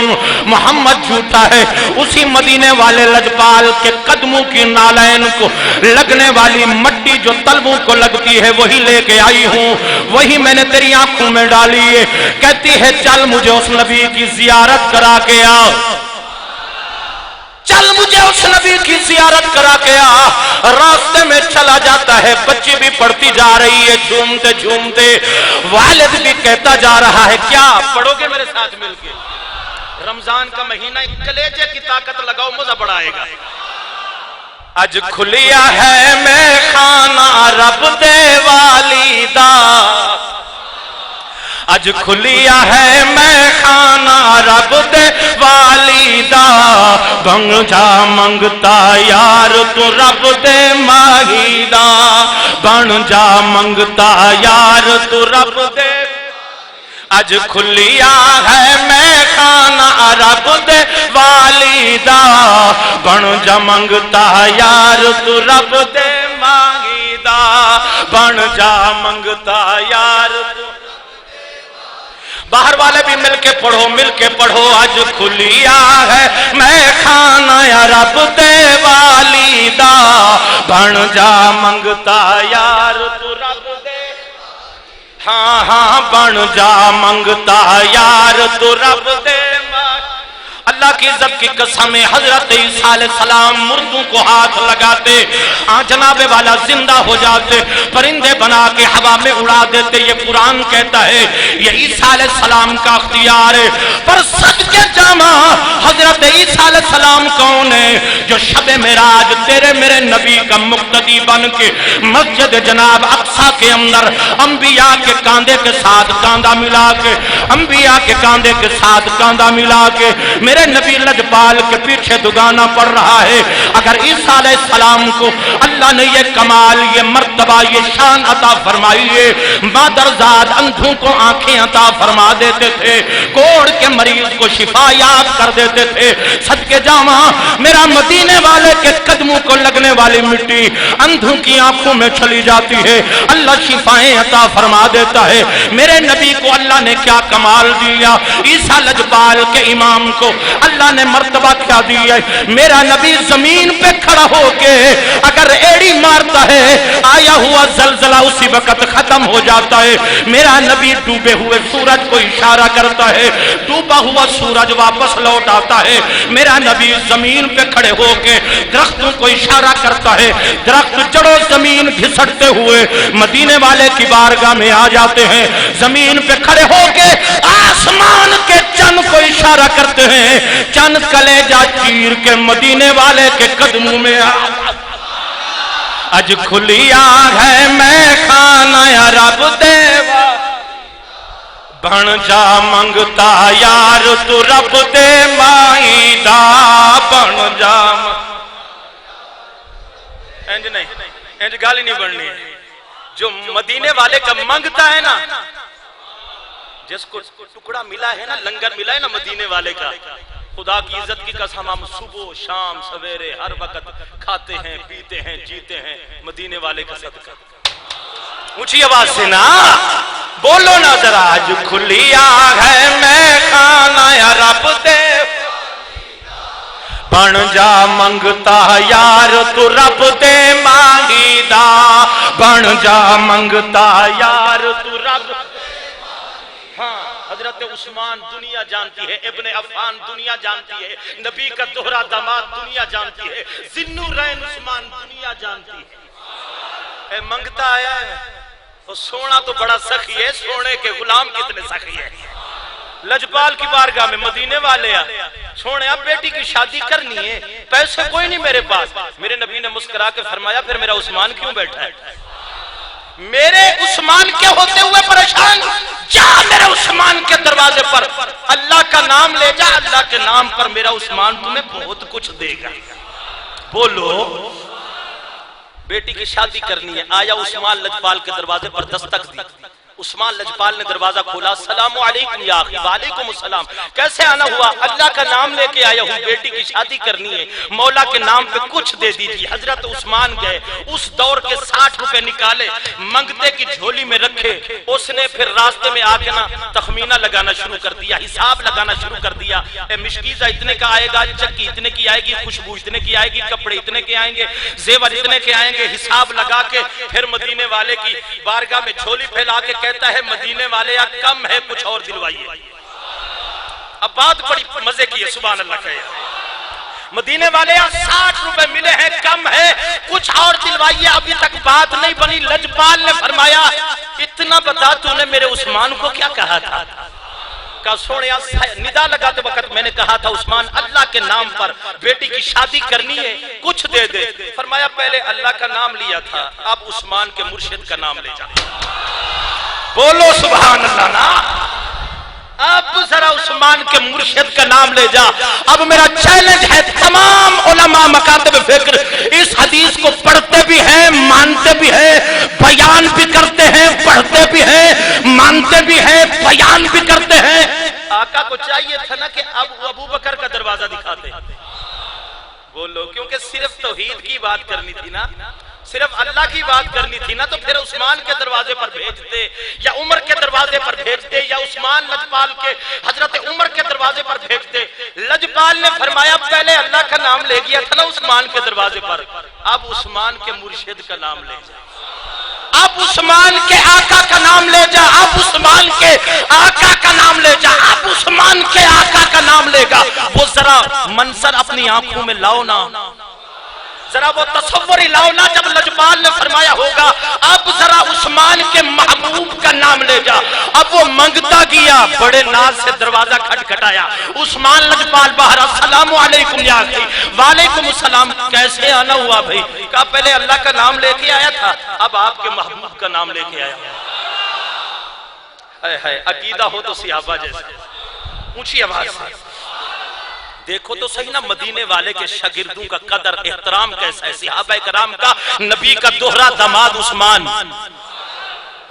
Speaker 1: محمد جھوٹا ہے، اسی مدینے والے لجپال کے قدموں کی نالین کو لگنے والی مٹی جو تلووں کو لگتی ہے وہی لے کے آئی ہوں، وہی میں نے تیری آنکھوں میں ڈالی ہے۔ کہتی ہے چل مجھے اس نبی کی زیارت کرا کے چل مجھے اس نبی کی زیارت کرا کے آ۔ راستے میں چلا جاتا ہے، بچی بھی پڑھتی جا رہی ہے جھومتے جھومتے، والد بھی کہتا جا رہا ہے کیا پڑھو گے میرے ساتھ مل کے؟ رمضان کا مہینہ کلیجے کی طاقت لگاؤ، مزہ بڑھائے گا۔ اج کھلیا ہے میں خانہ رب دے والی دا،
Speaker 2: اج کھلیا ہے میں خانہ رب دے والی دا بن جا منگتا یار تو رب دے ماہی دا بن جا منگتا یار تو رب دے اج کھلیا ہے میں خانہ رب دے والی دا بن جا منگتا یار تو رب دے ماہی دا بن جا منگتا یار تو باہر والے بھی مل کے پڑھو اج کھلیا ہے میں خانہ رب دے والی دا بن جا منگتا یار تو رب دے ہاں ہاں بن جا منگتا یار تو رب دے اللہ کی عزت کی قسم حضرت عیسیٰ علیہ السلام مردوں کو ہاتھ لگاتے جناب والا زندہ ہو جاتے پرندے بنا کے ہوا میں اڑا دیتے یہ قرآن کہتا ہے یہ عیسیٰ علیہ السلام کا اختیار ہے پر صدقے جامع حضرت عیسیٰ علیہ السلام کون ہے جو شب معراج تیرے میرے نبی کا مقتدی بن کے مسجد جناب اقصی کے اندر انبیاء کے کاندھے کے ساتھ کاندھا ملا کے انبیاء کے کاندھے کے ساتھ کاندھا ملا کے میرے نبی لجپال کے پیچھے دگانا پڑ رہا ہے اگر عیسیٰ علیہ السلام کو اللہ نے یہ کمال یہ مرتبہ یہ شان عطا فرمائی ہے مادرزاد اندھوں کو آنکھیں عطا فرما دیتے تھے کوڑ کے مریض کو شفا یاب کر دیتے تھے صدقے جامع میرا مدینے والے کے قدموں کو لگنے والی مٹی اندھوں کی آنکھوں میں چلی جاتی ہے اللہ شفائیں عطا فرما دیتا ہے میرے نبی کو اللہ نے کیا کمال دیا عیسیٰ لجپال کے امام کو اللہ نے مرتبہ کیا دیا ہے میرا نبی زمین پہ کھڑا ہو کے اگر ایڑی مارتا ہے آیا ہوا زلزلہ اسی وقت ختم ہو جاتا ہے میرا نبی ڈوبے ہوئے سورج کو اشارہ کرتا ہے ڈوبا ہوا سورج واپس لوٹ آتا ہے میرا نبی زمین پہ کھڑے ہو کے درختوں کو اشارہ کرتا ہے درخت جڑوں زمین گھسٹتے ہوئے مدینے والے کی بارگاہ میں آ جاتے ہیں زمین پہ کھڑے ہو کے آسمان کے چند کو اشارہ کرتے ہیں چند کلیجہ چیر کے مدینے والے کے قدموں میں اج کھلیا ہے میں خانہ رب دے بن جا منگتا یار تو رب دے مائی دا بن جا
Speaker 1: انج نہیں انج گالی نہیں بڑھنی ہے جو مدینے والے کا منگتا ہے نا جس کو ٹکڑا ملا ہے نا لنگر ملا ہے نا مدینے والے کا خدا کی عزت کی قسم ہم صبح شام سویرے ہر وقت کھاتے ہیں پیتے ہیں جیتے ہیں مدینے والے کا صدقہ اونچی آواز سے نا بولو نا ذرا آج کھلیا ہے میں خانہ رب دے
Speaker 2: بن جا منگتا یار تو رب دے مانگی دا بن جا منگتا یار تو رب
Speaker 1: ہاں حضرت عثمان دنیا جانتی ہے ابن عفان دنیا جانتی ہے نبی کا دوہرا داماد دنیا جانتی ہے ذوالنورین عثمان دنیا جانتی ہے اے منگتا آیا ہے وہ سونا تو بڑا سخی ہے سونے کے غلام کتنے سخی ہے لجپال کی بارگاہ میں مدینے والے سونے اب بیٹی کی شادی کرنی ہے پیسے کوئی نہیں میرے پاس میرے نبی نے مسکرا کے فرمایا پھر میرا عثمان کیوں بیٹھا ہے میرے عثمان کے ہوتے ہوئے پریشان جا میرے عثمان کے دروازے پر اللہ کا نام لے جا اللہ کے نام پر میرا عثمان تمہیں بہت کچھ دے گا بولو بیٹی کی شادی کرنی ہے آیا عثمان لجپال کے دروازے پر دستک دی عثمان لجپال نے دروازہ کھولا السلام علیکم یا اخی وعلیکم السلام کیسے آنا ہوا اللہ کا نام لے کے آیا ہوں بیٹی کی شادی کرنی ہے مولا کے نام پہ کچھ دے دیجیے حضرت عثمان گئے اس دور کے 60 روپے نکالے منگتے کی جھولی میں رکھے اس نے پھر راستے میں آ کے نا تخمینہ لگانا شروع کر دیا حساب لگانا شروع کر دیا مشکیزہ اتنے کا آئے گا چکی اتنے کی آئے گی خوشبو اتنے کی آئے گی کپڑے اتنے کے آئیں گے زیور اتنے کے آئیں گے حساب لگا کے پھر مدینے والے کی بارگاہ میں جھولی پھیلا کے کہتا ہے مدینے والے یا کم ہے کچھ اور دلوائیے اب بات بڑی مزے کی ہے سبحان اللہ کہے مدینے والے یا 60 روپے ملے ہیں کم ہے کچھ اور دلوائیے ابھی تک بات نہیں بنی لجپال نے فرمایا اتنا بتا تو نے میرے عثمان کو کیا کہا تھا کہا سونے ندا لگاتے وقت میں نے کہا تھا عثمان اللہ کے نام پر بیٹی کی شادی کرنی ہے کچھ دے دے فرمایا پہلے اللہ کا نام لیا تھا اب عثمان کے مرشد کا نام لے جا بولو سبحان اللہ نا اب ذرا عثمان کے مرشد کا نام لے جا. اب میرا چیلنج ہے تمام علماء مکاتب فکر اس حدیث کو پڑھتے بھی ہیں، مانتے بھی ہیں، بیان بھی کرتے ہیں، پڑھتے بھی ہیں، مانتے بھی ہیں، بیان بھی کرتے ہیں. آقا کو چاہیے تھا نا کہ اب ابو بکر کا دروازہ دکھاتے. بولو، کیونکہ صرف توحید کی بات کرنی تھی نا، صرف اللہ کی بات کرنی تھی نا، تو پھر عثمان کے دروازے پر بھیجتے یا عمر کے دروازے پر بھیجتے یا عثمان لجپال کے حضرت عمر کے دروازے پر بھیجتے. لجپال نے فرمایا پہلے اللہ کا نام لے گیا تھا نا عثمان کے دروازے پر، اب عثمان کے مرشد کا نام لے جا، اب عثمان کے آقا کا نام لے جا، اب عثمان کے آقا کا نام لے جا، اب عثمان کے آقا کا نام لے گا. وہ ذرا منظر اپنی آنکھوں میں لاؤ نا، ذرا وہ تصور ہی لاؤ نا جب لجپال نے فرمایا ہوگا اب ذرا عثمان کے محبوب کا نام لے جا. اب وہ منگتا گیا، بڑے ناز سے دروازہ کھٹکھٹایا. عثمان لجپال باہر، السلام علیکم یا اخی. وعلیکم السلام. کیسے آنا ہوا بھائی؟ کہا پہلے اللہ کا نام لے کے آیا تھا، اب آپ کے محبوب کا نام لے کے آیا. عقیدہ ہو تو صحابہ جیسے اونچی آواز سے دیکھو تو صحیح نا، مدینے والے کے شاگردوں کا قدر احترام کیسا ہے. صحابہ کرام کا نبی کا دوہرا داماد عثمان.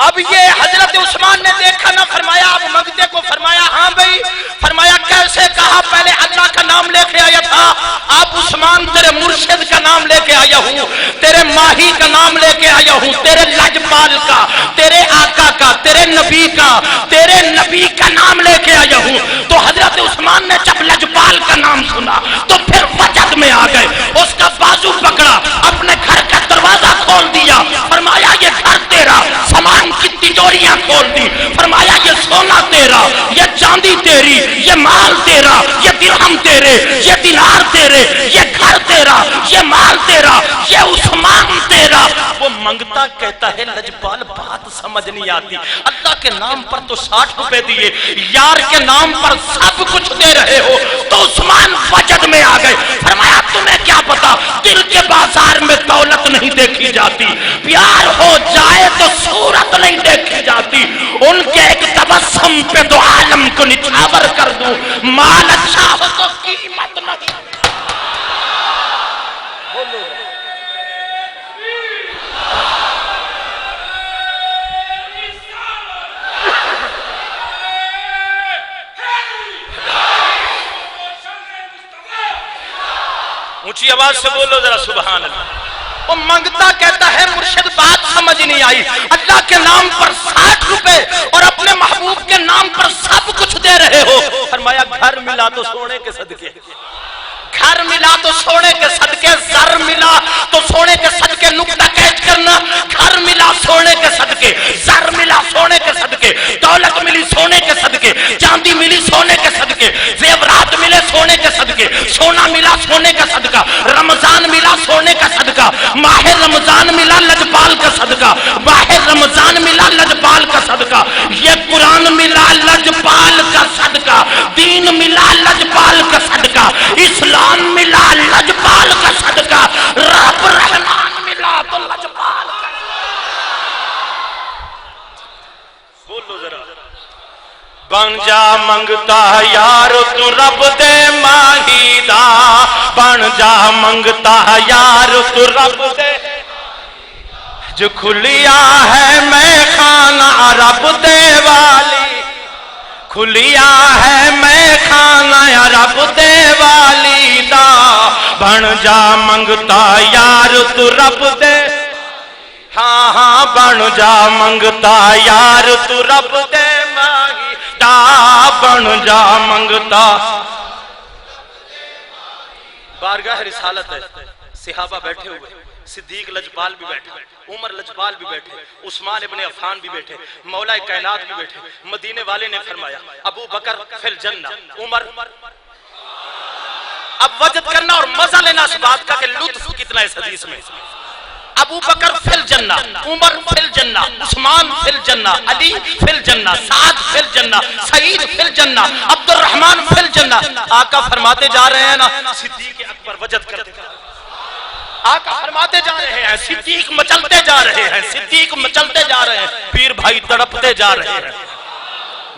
Speaker 1: اب یہ حضرت عثمان نے دیکھا نہ، فرمایا اب منگتے کو فرمایا ہاں بھائی، فرمایا کیسے؟ کہا پہلے اللہ کا نام لے کے آیا تھا، اب عثمان تیرے مرشد کا نام لے کے آیا ہوں، تیرے ماہی کا نام لے کے آیا ہوں، تیرے لجپال کا، تیرے آقا کا، تیرے نبی کا، تیرے نبی کا نام لے کے آیا ہوں. تو حضرت عثمان نے جب لجپال کا نام سنا تو پھر وجد میں آ گئے، اس کا بازو پکڑا، اپنے گھر کا دروازہ کھول دیا، فرمایا یہ گھر تیرا، سامان کی تجوریاں کھول دی، فرمایا یہ سونا تیرا، یہ چاندی تیری، یہ مال تیرا، یہ درہم تیرے، یہ دینار تیرے، یہ گھر تیرا، یہ مال تیرا، یہ عثمان تیرا. وہ منگتا کہتا ہے لجپال بات سمجھ نہیں آتی، اللہ کے نام پر تو 60 روپے دیے، یار کے نام پر سب کچھ دے رہے ہو. تو عثمان وجد میں آ گئے، فرمایا تمہیں کیا پتا دل کے بازار میں دولت نہیں دیکھی جاتی، پیار ہو جائے تو صورت نہیں دیکھی جاتی. ان کے ایک تبسم پہ دو عالم کو نچھاور کر دوں، مال اچھا ہو تو قیمت نہیں. اونچی آواز سے بولو ذرا سبحان اللہ. وہ منگتا کہتا ہے مرشد بات سمجھ نہیں آئی، اللہ کے نام پر 60 روپے اور اپنے محبوب کے نام پر سب کچھ دے رہے ہو. فرمایا گھر ملا تو سونے کے صدقے، گھر ملا تو سونے کے صدقے، زر ملا تو سونے کے صدقے، نقطہ کیچ کرنا، گھر ملا سونے کے صدقے، زر ملا سونے کے صدقے، دولت ملی سونے کے صدقے، چاندی ملی سونے کے صدقے، زیورات ملے سونے کے صدقے، سونا ملا سونے کا صدقہ، رمضان ملا سونے کا صدقہ، ماہ رمضان ملا لجپال کا صدقہ، ماہ رمضان ملا لجپال کا صدقہ، یہ قرآن ملا لجپال کا صدقہ، دین ملا لجپال کا صدقہ، اسلام ملا لجپال کا صدقہ، رب رحمان ملا تو لجپال کا. بولو ذرا.
Speaker 2: بن جا منگتا یار تو رب دے ماہی دا، بن جا منگتا یار تو رب دے، جو کھلیا ہے میں خانہ رب دے والی، کھلیا ہے میں خانہ رب دے والی دا، بن جا منگتا یار تو رب دے، ہاں ہاں بن جا منگتا یار تو رب دے ماہی دا، بن جا منگتا.
Speaker 1: بارگاہ رسالت ہے، صحابہ بیٹھے ہوئے، صدیق لجپال بھی بیٹھے، عمر لجپال بھی بیٹھے، عثمان ابن عفان بھی بیٹھے، مولا کائنات بھی بیٹھے. مدینے والے نے فرمایا ابو بکر فی الجنہ، عمر. اب وجد کرنا اور مزہ لینا اس بات کا کہ لطف کتنا اس حدیث میں. ابو بکر فی الجنہ، عمر فی الجنہ، عثمان فی الجنہ، علی فی الجنہ، سعد فی الجنہ، سعید فی الجنہ، عبد الرحمن فی الجنہ. آقا فرماتے جا رہے ہیں نا صدیق اکبر وجد کرتے، آقا فرماتے جا رہے ہیں صدیق مچلتے جا رہے ہیں، صدیق مچلتے جا رہے ہیں، پیر بھائی تڑپتے جا رہے ہیں.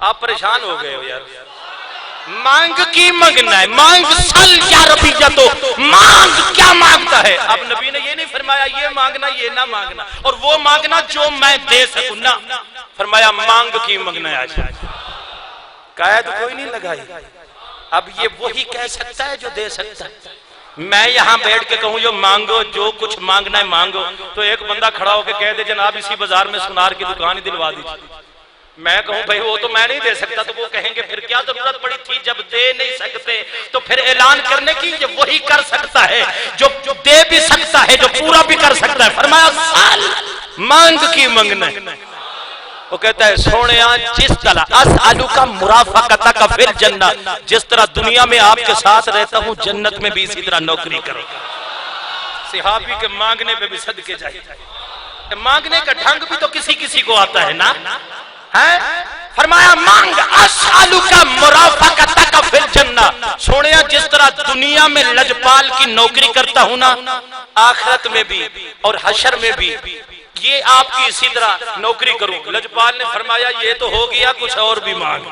Speaker 1: آپ پریشان ہو گئے ہو یار.
Speaker 2: مانگ کی منگنا ہے, مانگ سل یا ربیہ, تو مانگ کیا مانگتا ہے؟
Speaker 1: اب نبی نے یہ نہیں فرمایا یہ مانگنا یہ نہ مانگنا اور وہ مانگنا جو میں دے سکوں نہ,
Speaker 2: فرمایا مانگ کی منگنا ہے. آج
Speaker 1: قید کوئی نہیں لگائی. اب یہ وہی کہہ سکتا ہے جو دے سکتا ہے.
Speaker 2: میں یہاں بیٹھ کے کہوں جو مانگو, جو کچھ مانگنا ہے مانگو, تو ایک بندہ کھڑا ہو کے کہہ دے جناب اسی بازار میں سنار کی دکان ہی دلوا دیجیے.
Speaker 1: میں کہوں بھائی وہ تو میں نہیں دے سکتا, تو وہ کہیں گے پھر کیا ضرورت پڑی تھی جب دے نہیں سکتے, تو پھر اعلان کرنے کی یہ وہی کر سکتا ہے جو دے بھی سکتا ہے, جو پورا بھی کر سکتا ہے. فرمایا سال
Speaker 2: مانگ کی منگنا ہے.
Speaker 1: وہ کہتا ہے سونیا جس طرح اسالک مرافقتک فی الجنہ, جس طرح دنیا میں آپ کے ساتھ رہتا ہوں جنت میں بھی اسی طرح نوکری کرو. صحابی کے مانگنے پہ بھی صدقے جائے. مانگنے کا ڈھنگ بھی تو کسی کسی کو آتا ہے نا.
Speaker 2: فرمایا مانگ اسالک مرافقتک فی الجنہ,
Speaker 1: سونیا جس طرح دنیا میں لجپال کی نوکری کرتا ہوں نا, آخرت میں بھی اور حشر میں بھی یہ آپ کی اسی طرح نوکری کروں. لجپال نے فرمایا یہ تو ہو گیا, کچھ اور بھی مانگ.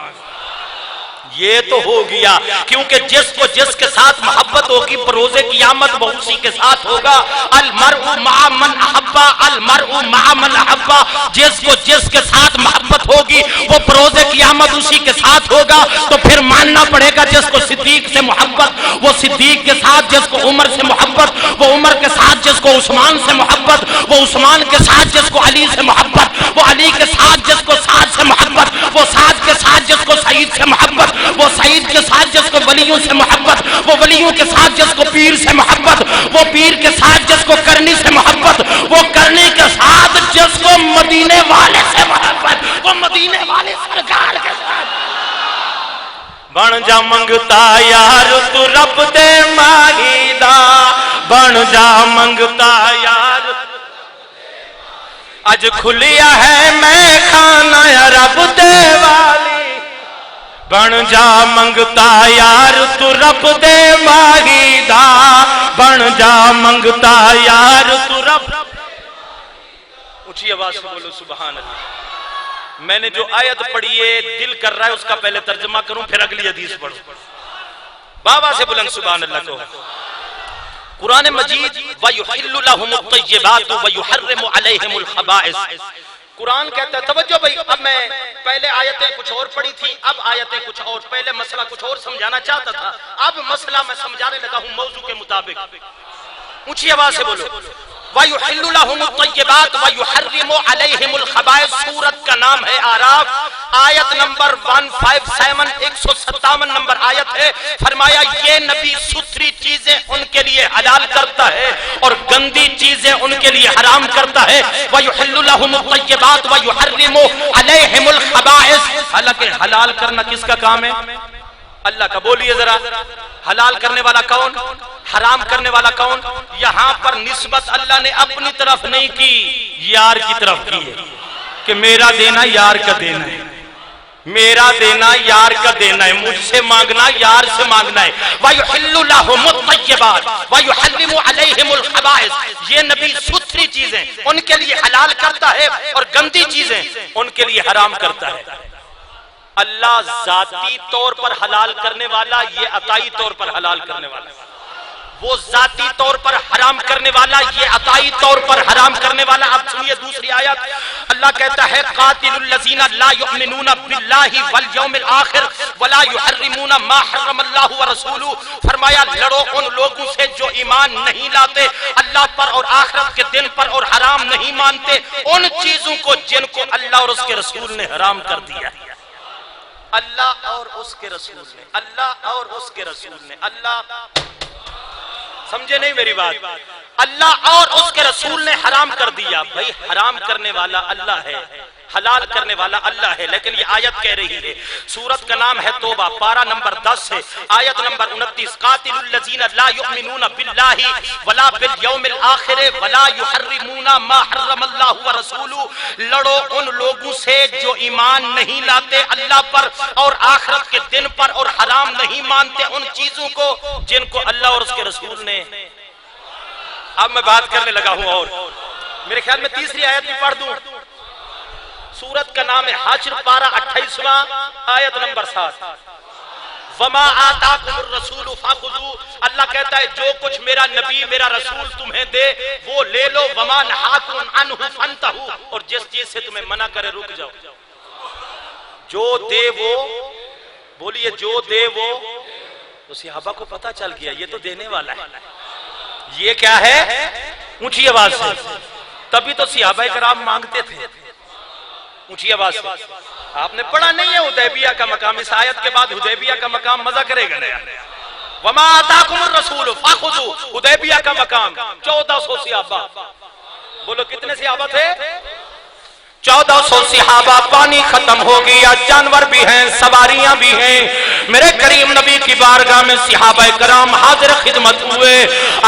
Speaker 2: یہ تو ہو گیا, کیونکہ جس کو جس کے ساتھ محبت ہوگی بروز قیامت وہ اسی کے ساتھ ہوگا. المرء مع من احب, المرء مع من احب, جس کو جس کے ساتھ محبت ہوگی وہ بروز قیامت اسی کے ساتھ ہوگا. تو پھر ماننا پڑے گا جس کو صدیق سے محبت وہ صدیق کے ساتھ, جس کو عمر سے محبت وہ عمر کے ساتھ, جس کو عثمان سے محبت وہ عثمان کے ساتھ, جس کو علی سے محبت وہ علی کے ساتھ, جس کو سعد سے محبت وہ سعد کے ساتھ, جس کو سعید سے محبت وہ سعید کے ساتھ, جس کو ولیوں سے محبت وہ ولیوں کے ساتھ, جس کو پیر سے محبت وہ پیر کے ساتھ, جس کو کرنی سے محبت وہ کرنی کے ساتھ, جس کو مدینے والے سے محبت وہ مدینے والے سرکار کے ساتھ. بن جا منگتا یار تو رب دے ماہی دا, بن جا منگتا یار اج کھلیا ہے میں کھانا یا رب دے والی. بن جا منگتا یار تو رب دے ماہی دا, بن جا منگتا یار تو رب.
Speaker 1: اونچی آواز سے بولو سبحان اللہ. میں نے جو آیت پڑھی ہے دل کر رہا ہے اس کا پہلے ترجمہ کروں پھر اگلی حدیث پڑھوں. بابا سے بلند سبحان اللہ کو. قرآن مجید وَيُحِلُّ لَهُمُ الطَّيِّبَاتُ وَيُحَرِّمُ عَلَيْهِمُ الْخَبَائِثَ. قرآن کہتا ہے توجہ بھائی, اب میں پہلے آیتیں کچھ اور پڑھی تھی, اب آیتیں کچھ اور, پہلے مسئلہ کچھ اور سمجھانا چاہتا تھا, اب مسئلہ میں سمجھانے لگا ہوں موضوع کے مطابق. اونچی آواز سے بولو. وَيُحِلُّ لَهُمُ الطَّيِّبَاتُ وَيُحَرِّمُ عَلَيْهِمُ الْخَبَائِثَ. سورت کا نام ہے آراف, آیت نمبر 157, 157 نمبر آیت ہے. فرمایا یہ نبی ستھری چیزیں ان کے لیے حلال کرتا ہے اور گندی چیزیں ان کے لیے حرام کرتا ہے. وَيُحِلُّ لَهُمُ الطَّيِّبَاتُ وَيُحَرِّمُ عَلَيْهِمُ الْخَبَائِثَ. حالانکہ حلال کرنا کس کا کام ہے؟ اللہ کا. بولیے ذرا, حلال کرنے والا کون, حرام کرنے والا کون؟ یہاں پر نسبت اللہ نے اپنی طرف نہیں کی,
Speaker 2: یار کی طرف کی ہے کہ میرا دینا یار کا دینا ہے, میرا دینا یار کا دینا ہے, مجھ سے مانگنا یار سے مانگنا ہے.
Speaker 1: وَيُحِلُّ لَهُمُ الطَّيِّبَاتُ وَيُحَرِّمُ عَلَيْهِمُ الْخَبَائِثَ. یہ نبی ستھری چیزیں ان کے لیے حلال کرتا ہے اور گندی چیزیں ان کے لیے حرام کرتا ہے. اللہ ذاتی طور پر حلال کرنے والا, یہ عطائی طور پر حلال کرنے والا. وہ ذاتی طور پر حرام کرنے والا, یہ عطائی طور پر حرام کرنے والا. اب سنیے دوسری آیت, اللہ کہتا ہے قاتل الذین لا یؤمنون باللہ والیوم الآخر ولا یحرمون ما حرم اللہ ورسولہ. فرمایا لڑو ان لوگوں سے جو ایمان نہیں لاتے اللہ پر اور آخرت کے دن پر اور حرام نہیں مانتے ان چیزوں کو جن کو اللہ اور اس کے رسول نے حرام کر دیا. اللہ اور اس کے رسول نے, اللہ اور اس کے رسول نے. اللہ سمجھے نہیں میری بات, اللہ اور اس کے رسول نے حرام کر دیا. بھائی حرام کرنے والا اللہ ہے, حلال کرنے والا اللہ ہے, لیکن یہ آیت کہہ رہی ہے, سورت کا نام ہے توبہ, پارہ نمبر 10 ہے, آیت نمبر 29, قاتل الذین لا یؤمنون باللہ ولا بالیوم الآخر ولا یحرمون ما حرم اللہ ورسولہ. لڑو ان لوگوں سے جو ایمان نہیں لاتے اللہ پر اور آخرت کے دن پر اور حرام نہیں مانتے ان چیزوں کو جن کو اللہ اور اس کے رسول نے. اب میں بات کرنے لگا ہوں, اور میرے خیال میں تیسری آیت بھی پڑھ دوں. سورت کا نام ہے حشر، پارہ 28واں، آیت نمبر 7. وما آتاکم الرسول فخذوا، اللہ کہتا ہے جو کچھ میرا نبی میرا رسول تمہیں دے وہ لے لو. وما نہاکم عنہ فانتہوا، اور جس چیز سے تمہیں منع کرے رک جاؤ. جو دے وہ، بولیے جو دے وہ. تو صحابہ کو پتا چل گیا یہ تو دینے والا ہے. یہ کیا ہے؟ اونچی آواز سے. تبھی تو صحابہ کرام مانگتے تھے اونچی آواز سے. آپ نے پڑھا نہیں ہے حدیبیہ کا مقام؟ اس آیت کے بعد حدیبیہ کا مقام مزہ کرے گا. وما آتاکم الرسول فخذوا، حدیبیہ کا مقام 1400 صحابہ. بولو کتنے صحابہ تھے؟ 1400 صحابہ. پانی ختم ہو گیا، جانور بھی ہیں، سواریاں بھی ہیں. میرے کریم نبی کی بارگاہ میں صحابہ کرام حاضر خدمت ہوئے،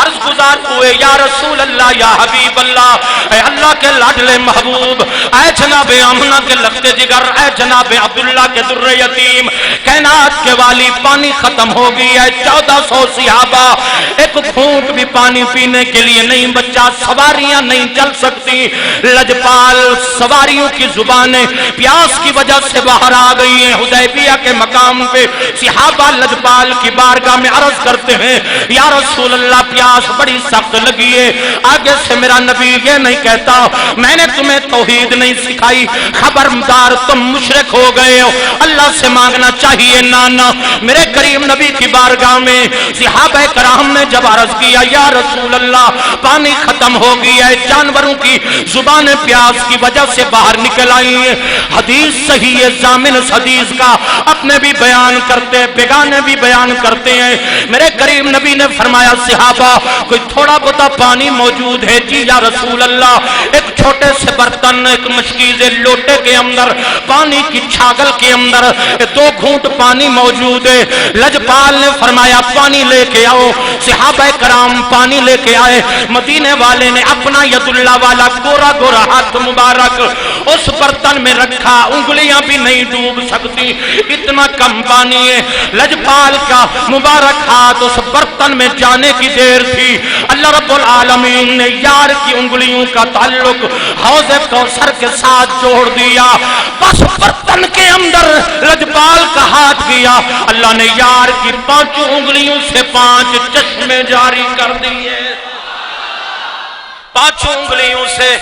Speaker 1: عرض گزار ہوئے یا رسول اللہ، یا حبیب اللہ، اے اللہ کے لاڈلے محبوب، اے جناب آمنہ کے لگتے جگر، اے جناب عبداللہ کے در یتیم، کائنات کے والی، پانی ختم ہو گیا ہے. 1400 صحابہ ایک گھونٹ بھی پانی پینے کے لیے نہیں بچا. سواریاں نہیں چل سکتی. لجپال سواریوں کی زبانیں پیاس کی وجہ سے باہر آ گئی ہیں. حدیبیہ کے مقام پہ صحابہ لجپال کی بارگاہ میں عرض کرتے ہیں یا رسول اللہ پیاس بڑی سخت لگی ہے. آگے سے میرا نبی یہ نہیں کہتا میں نے تمہیں توحید نہیں سکھائی، خبردار تم مشرک ہو گئے ہو، اللہ سے مانگنا چاہیے. نانا میرے کریم نبی کی بارگاہ میں صحابہ کرام نے جب عرض کیا یا رسول اللہ پانی ختم ہو گیا ہے، جانوروں کی زبانیں پیاس کی وجہ سے باہر نکل آئی ہیں. حدیث صحیح ہے، ضامن اس حدیث کا اپنے بھی بیان کرتے ہیں، بیگانے بھی بیان کرتے ہیں. میرے کریم نبی نے فرمایا صحابہ کوئی تھوڑا بہت پانی موجود ہے؟ جی یا رسول اللہ. ایک چھوٹے سے برتن، ایک مشکیزے لوٹے کے اندر، پانی کی چھاگل کے اندر 2 گھونٹ پانی موجود ہے. لجپال نے فرمایا پانی لے کے آؤ. صحابہ کرام پانی لے کے آئے. مدینے والے نے اپنا ید اللہ والا گورا گورا ہاتھ مبارک اس برتن میں رکھا، انگلیاں بھی نہیں ڈوب سکتی، اتنا کم پانی ہے. لجپال کا مبارک ہاتھ اس برتن میں جانے کی دیر تھی، اللہ رب العالمین نے یار کی انگلیوں کا تعلق حوض کوثر کے ساتھ جوڑ دیا. بس برتن کے اندر لجپال کا ہاتھ گیا، اللہ نے یار کی 5 انگلیوں سے 5 چشمے جاری کر دیے. 5 انگلیوں سے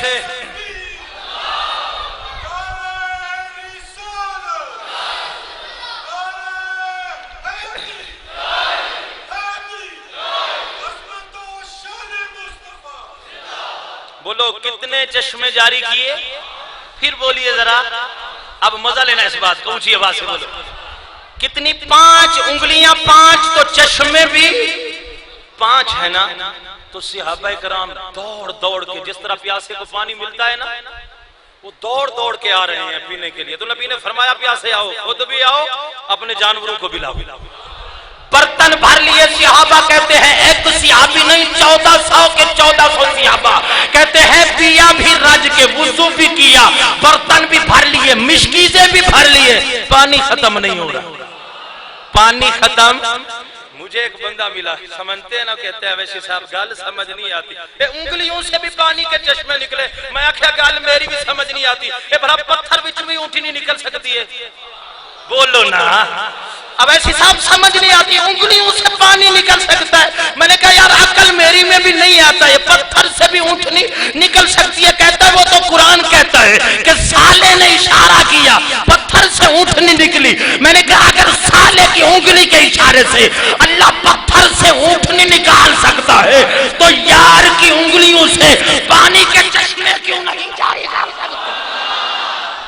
Speaker 1: بولو کتنے چشمے جاری کیے؟ پھر بولیے ذرا، اب مزہ لینا اس بات کو، اونچی آواز سے بولو. کتنی؟ 5 انگلیاں، 5 تو چشمے بھی 5 ہے نا. تو صحابہ کرام دوڑ دوڑ کے، جس طرح پیاسے کو پانی ملتا ہے نا، وہ دوڑ دوڑ کے آ رہے ہیں پینے کے لیے. تو نبی نے فرمایا پیاسے آؤ، خود بھی آؤ، اپنے جانوروں کو بھی لاؤ. برتن بھر لیے. صحابہ کہتے ہیں ایک صحابی نہیں، 1400 کے 1400 صحابہ کہتے ہیں پیا بھی رج کے، وضو بھی کیا، برتن بھی بھر لیے، مشکیزیں بھی بھر لیے، پانی ختم نہیں ہو رہا. پانی ختم. مجھے ایک بندہ ملا، سمجھتے ہیں نا، کہتے ہیں ویسے صاحب گال سمجھ نہیں آتی، انگلیوں سے بھی پانی کے چشمے نکلے. میں آخیا گال میری بھی سمجھ نہیں آتی، بھلا پتھر وچ بھی اونٹھی نہیں نکل سکتی ہے؟ بولو نا. اب ایسی صاحب سمجھ نہیں آتی، انگلیوں سے پانی نکل سکتا ہے. میں نے کہا یار عقل میری میں بھی نہیں آتا ہے، پتھر سے بھی اونٹنی نکل سکتی ہے. کہتا ہے وہ تو قرآن کہتا ہے کہ سالے نے اشارہ کیا، پتھر سے اونٹنی نکلی. میں نے کہا اگر سالے کی انگلی کے اشارے سے اللہ پتھر سے اونٹنی نکال سکتا ہے تو یار کی انگلیوں سے پانی کے چشمے کیوں نہیں جاری کر سکتا؟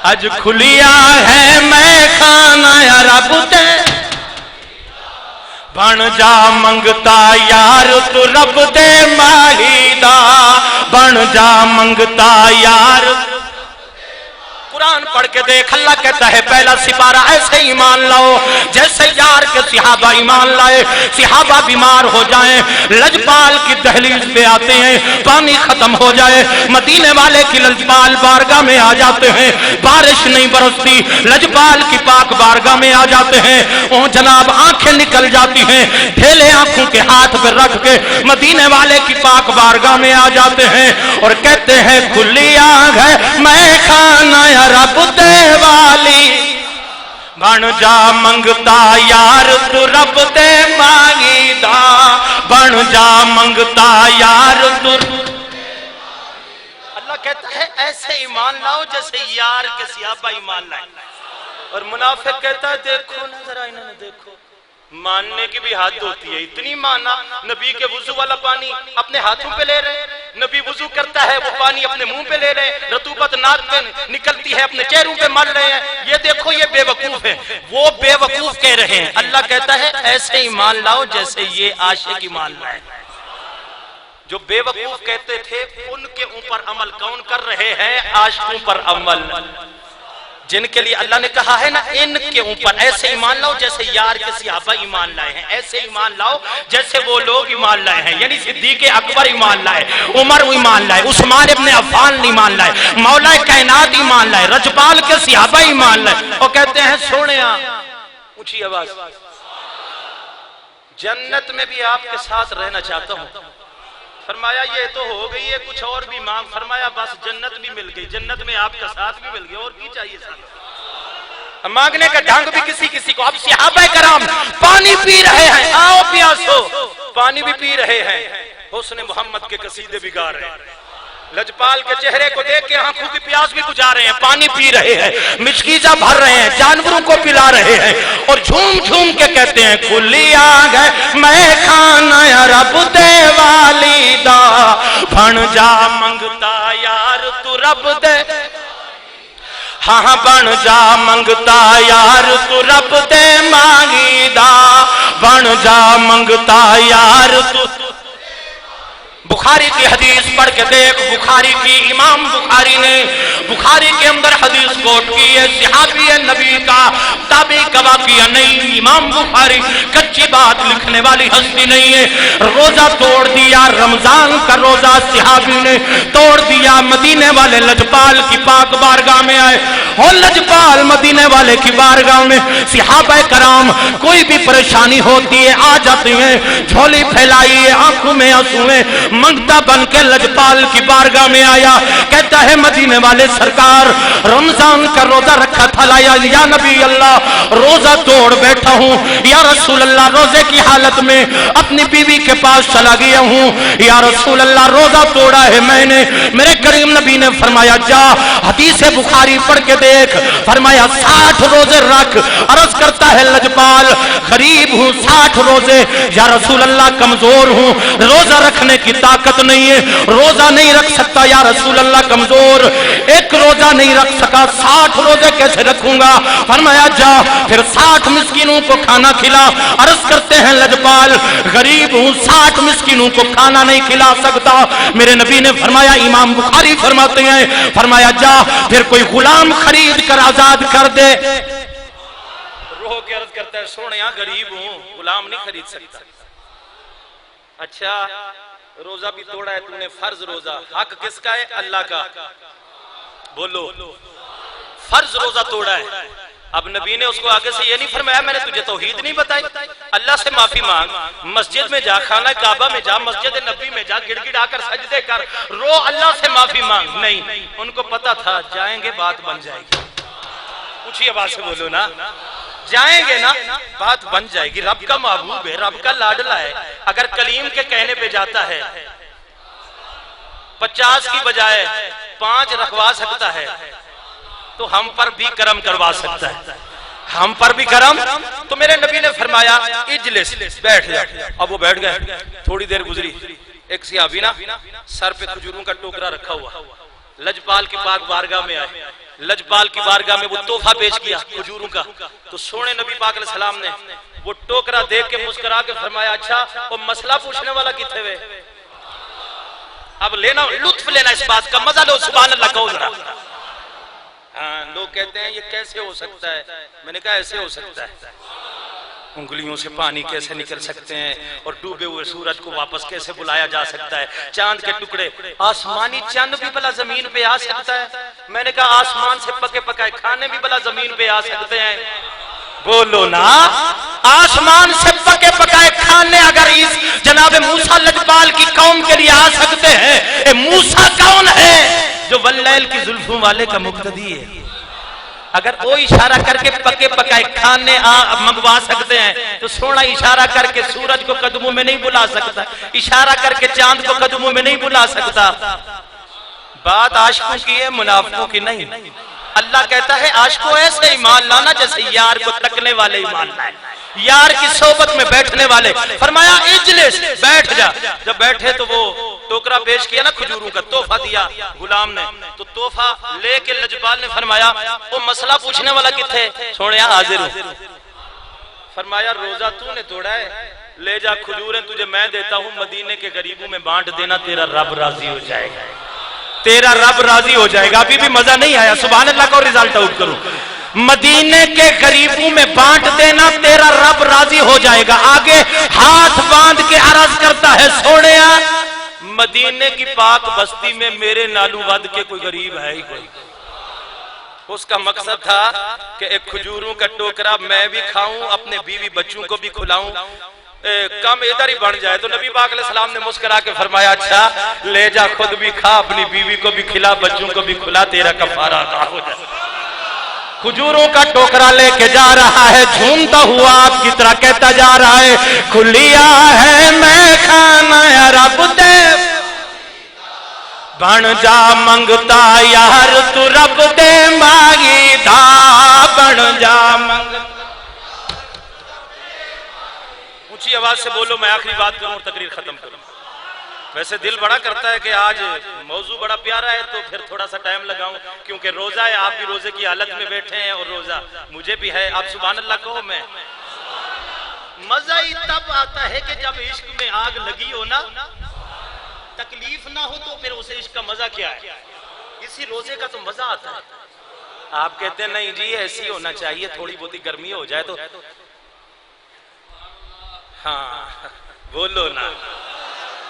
Speaker 1: اج کھلیا ہے میں خانہ رب دے، بن جا منگتا یار تو رب دے ماہی دا، بن جا منگتا یار. قرآن پڑھ کے دیکھ، اللہ کہتا ہے پہلا سپارہ ایسے ایمان لاؤ جیسے یار کے صحابہ ایمان لائے. صحابہ بیمار ہو جائیں، لجپال کی دہلیز پہ آتے ہیں، پانی ختم ہو جائے، مدینے والے کی لجپال بارگاہ میں آ جاتے ہیں، بارش نہیں برستی، لجپال کی پاک بارگاہ میں آ جاتے ہیں. وہ جناب آنکھیں نکل جاتی ہیں، ڈھیلے آنکھوں کے ہاتھ پہ رکھ کے مدینے والے کی پاک بارگاہ میں آ جاتے ہیں اور کہتے ہیں کھلی آنکھ ہے میں خانہ
Speaker 2: رب دے والی بن جا منگتا یار تو رب دے مانگی دا بن جا منگتا یار تو
Speaker 1: اللہ کہتا ہے ایسے ایمان لاؤ جیسے یار کے صحابہ ایمان لائے. اور منافق کہتا ہے دیکھو نا ذرا انہوں نے دیکھو. ماننے کی بھی حد ہوتی ہے. اتنی مانا نبی کے وضو والا پانی اپنے ہاتھوں پہ لے رہے, نبی وضو کرتا ہے وہ پانی اپنے منہ پہ لے رہے, رطوبت ناک پہ نکلتی ہے اپنے چہروں پہ مل رہے ہیں. یہ دیکھو یہ بے وقوف ہے, وہ بے وقوف کہہ رہے ہیں. اللہ کہتا ہے ایسے ایمان لاؤ جیسے یہ عاشق ایمان لائے. جو بے وقوف کہتے تھے ان کے اوپر عمل کون کر رہے ہیں؟ عاشقوں پر عمل. جن کے لیے اللہ نے کہا ہے نا ان کے اوپر ایسے ایمان لاؤ جیسے یار کے صحابہ ایمان لائے ہیں, ایسے ایمان لاؤ جیسے وہ لوگ ایمان لائے ہیں. یعنی صدیق اکبر ایمان لائے, عمر ایمان لائے, عثمان ابن عفان ایمان لائے, مولا کائنات ایمان لائے, رجپال کے صحابہ ایمان لائے. وہ کہتے ہیں سونیا اونچی آواز جنت میں بھی آپ کے ساتھ رہنا چاہتا ہوں. فرمایا یہ تو ہو گئی ہے, کچھ اور بھی مانگ. فرمایا بس جنت بھی مل گئی, جنت میں آپ کا ساتھ بھی مل گیا, اور کی چاہیے ساتھ. مانگنے کا ڈھنگ بھی کسی کسی کو. اب صحابہ کرام پانی پی رہے ہیں, آؤ پیاسو, پانی بھی پی رہے ہیں, حسن محمد کے قصیدے بھی گا رہے ہیں, لجپال کے چہرے کو دیکھ کے آنکھوں کی پیاس بھی بجھا رہے ہیں, پانی پی رہے ہیں, مشکیزہ بھر رہے ہیں, جانوروں کو پلا رہے ہیں, اور جھوم جھوم کے کہتے ہیں کھلی آنکھ ہے میں کھانا رب دے والی دا بن جا منگتا یار تو رب دے. ہاں بن جا منگتا یار تو رب دے مانگی دا بن جا منگتا یار تو. بخاری کی حدیث پڑھ کے دیکھ, بخاری کی امام بخاری نے بخاری کے اندر حدیث کوٹ کی ہے, صحابی نبی کا تابعی گواہ کیا نہیں. امام بخاری کچی بات لکھنے والی ہستی نہیں ہے. روزہ توڑ دیا, رمضان کا روزہ صحابی نے توڑ دیا. مدینے والے لجپال کی پاک بارگاہ میں آئے, اور لجپال مدینے والے کی بارگاہ میں صحابہ کرام کوئی بھی پریشانی ہوتی ہے آ جاتی ہیں, جھولی پھیلائی ہے, آنکھوں میں آنسو ہے, منگتا بن کے لجپال کی بارگاہ میں آیا. کہتا ہے مدینے والے سرکار رمضان کا روزہ رکھا تھا, لایا یا نبی اللہ روزہ توڑ بیٹھا ہوں, یا رسول اللہ روزے کی حالت میں اپنی بیوی کے پاس چلا گیا ہوں, یا رسول اللہ روزہ توڑا ہے میں نے. میرے کریم نبی نے فرمایا جا حدیث بخاری پڑھ کے دیکھ. فرمایا 60 روزے رکھ. عرض کرتا ہے لجپال غریب ہوں, 60 روزے, یا رسول اللہ کمزور ہوں, روزہ رکھنے کی طاقت نہیں ہے, روزہ نہیں رکھ سکتا یا رسول اللہ کمزور, ایک روزہ نہیں رکھ سکا, 60 روزے کیسے رکھوں گا. فرمایا جا پھر 60 مسکینوں کو کھانا کھلا. عرض کرتے ہیں لجپال غریب ہوں, 60 مسکینوں کو کھانا نہیں کھلا سکتا. میرے نبی نے فرمایا, امام بخاری فرماتے ہیں, فرمایا جا پھر کوئی غلام خرید کر آزاد کر دے. روح کے عرض کرتا ہے سونیا غریب ہوں, غلام نہیں خرید سکتا. اچھا روزہ بھی توڑا ہے تو نے, فرض روزہ, حق کس کا ہے؟ اللہ کا. بولو فرض روزہ توڑا ہے. اب نبی نے اس کو آگے سے یہ نہیں فرمایا میں نے تجھے توحید نہیں بتائی, اللہ سے معافی مانگ, مسجد میں جا, خانہ کعبہ میں جا, مسجد نبی میں جا, گڑ گڑا کر سجدے کر, رو اللہ سے معافی مانگ. نہیں, ان کو پتا تھا جائیں گے بات بن جائے گی. اونچی آواز سے بولو نا, جائیں گے نا بات بن جائے گی. رب کا محبوب ہے, رب کا لاڈلا ہے. اگر کلیم کے کہنے پہ جاتا ہے 50 کی بجائے 5 رکھوا سکتا ہے تو ہم پر بھی کرم کروا سکتا ہے, ہم پر بھی کرم. تو میرے نبی نے فرمایا اجلس, بیٹھ جا. اب وہ بیٹھ گئے. تھوڑی دیر گزری, ایک صحابی نا سر پہ کھجوروں کا ٹوکرا رکھا ہوا لجپال کی پاک بارگاہ میں آئے. لجپال کی بارگاہ میں وہ تحفہ پیش کیا کھجوروں کا. تو سونے نبی پاک علیہ السلام نے وہ ٹوکرا دیکھ کے مسکرا کے فرمایا اچھا وہ مسئلہ پوچھنے والا کتنے ہوئے. اب لینا لطف لینا اس بات کا مزہ لو, سبحان اللہ کہو ذرا. لوگ کہتے ہیں یہ کیسے ہو سکتا ہے, میں نے کہا ایسے ہو سکتا ہے. انگلیوں سے پانی کیسے نکل سکتے ہیں, اور ڈوبے ہوئے سورج کو واپس کیسے بلایا جا سکتا ہے, چاند کے ٹکڑے, آسمانی چاند بھی بلا زمین پہ آ سکتا ہے. میں نے کہا آسمان سے پکے پکائے کھانے بھی بلا زمین پہ آ سکتے ہیں. بولو نا, آسمان سے پکے پکائے کھانے اگر اس جناب موسیٰ لجپال کی قوم کے لیے آ سکتے ہیں, موسیٰ کون ہے جو واللیل کی زلفوں والے کا مقتدی ہے.
Speaker 2: اگر وہ اشارہ کر کے پکے پکائے کھانے منگوا سکتے ہیں تو سونا اشارہ کر کے سورج کو قدموں میں نہیں بلا سکتا، اشارہ کر کے چاند کو قدموں میں نہیں بلا سکتا۔ بات عاشقوں کی ہے، منافقوں کی نہیں۔ اللہ کہتا ہے عاشقوں ایسے ایمان لانا جیسے یار کو تکنے والے ایمان لائے، یار کی صحبت میں بیٹھنے والے۔ فرمایا اجلس، بیٹھ جا۔ جب بیٹھے تو وہ ٹوکرا پیش کیا نا کھجوروں کا، تحفہ دیا غلام نے، تو تحفہ لے کے لجپال نے فرمایا وہ مسئلہ پوچھنے والا کتھے؟ سونے حاضر ہوں۔ فرمایا روزہ تو نے توڑا ہے، لے جا کھجوریں تجھے میں دیتا ہوں، مدینے کے غریبوں میں بانٹ دینا، تیرا رب راضی ہو جائے گا، تیرا رب راضی ہو جائے گا۔ ابھی بھی مزہ نہیں آیا، سبحان اللہ کو ریزلٹ آؤٹ کرو۔ مدینے کے غریبوں میں بانٹ دینا، تیرا رب راضی ہو جائے گا۔ آگے ہاتھ باندھ کے عرض کرتا ہے سوڑیا مدینے کی پاک بستی میں میرے نالو ود کے کوئی غریب ہے ہی کوئی؟ اس کا مقصد تھا کہ ایک کھجوروں کا ٹوکرا میں بھی کھاؤں، اپنے بیوی بچوں کو بھی کھلاؤں، کم ادھر ہی بن جائے۔ تو نبی پاک علیہ السلام نے مسکرا کے فرمایا اچھا لے جا، خود بھی کھا، اپنی بیوی کو بھی کھلا، بچوں کو بھی کھلا، تیرا کفارہ ادا ہو جائے۔ کھجوروں کا ٹوکرا لے کے جا رہا ہے، جھومتا ہوا آپ کی طرح کہتا جا رہا ہے کھلیا ہے میں کھانا یا رب دے بن جا منگتا یار تو رب دے مانگی دا بن جا منگتا۔ اونچی آواز سے بولو، میں آخری بات کروں اور تقریر ختم کروں۔ ویسے دل بڑا کرتا ہے کہ آج موضوع بڑا پیارا ہے تو پھر تھوڑا سا ٹائم لگاؤں، کیونکہ روزہ ہے، آپ بھی روزے کی حالت میں بیٹھے ہیں اور روزہ مجھے بھی ہے۔ آپ سبحان اللہ کہو۔ میں مزہ ہی تب آتا ہے کہ جب عشق میں آگ لگی ہو نا، تکلیف نہ ہو تو پھر اسے عشق کا مزہ کیا ہے؟ اسی روزے کا تو مزہ آتا ہے۔ آپ کہتے ہیں نہیں جی ایسی ہونا چاہیے، تھوڑی بہت ہی گرمی ہو جائے تو ہاں بولو نا،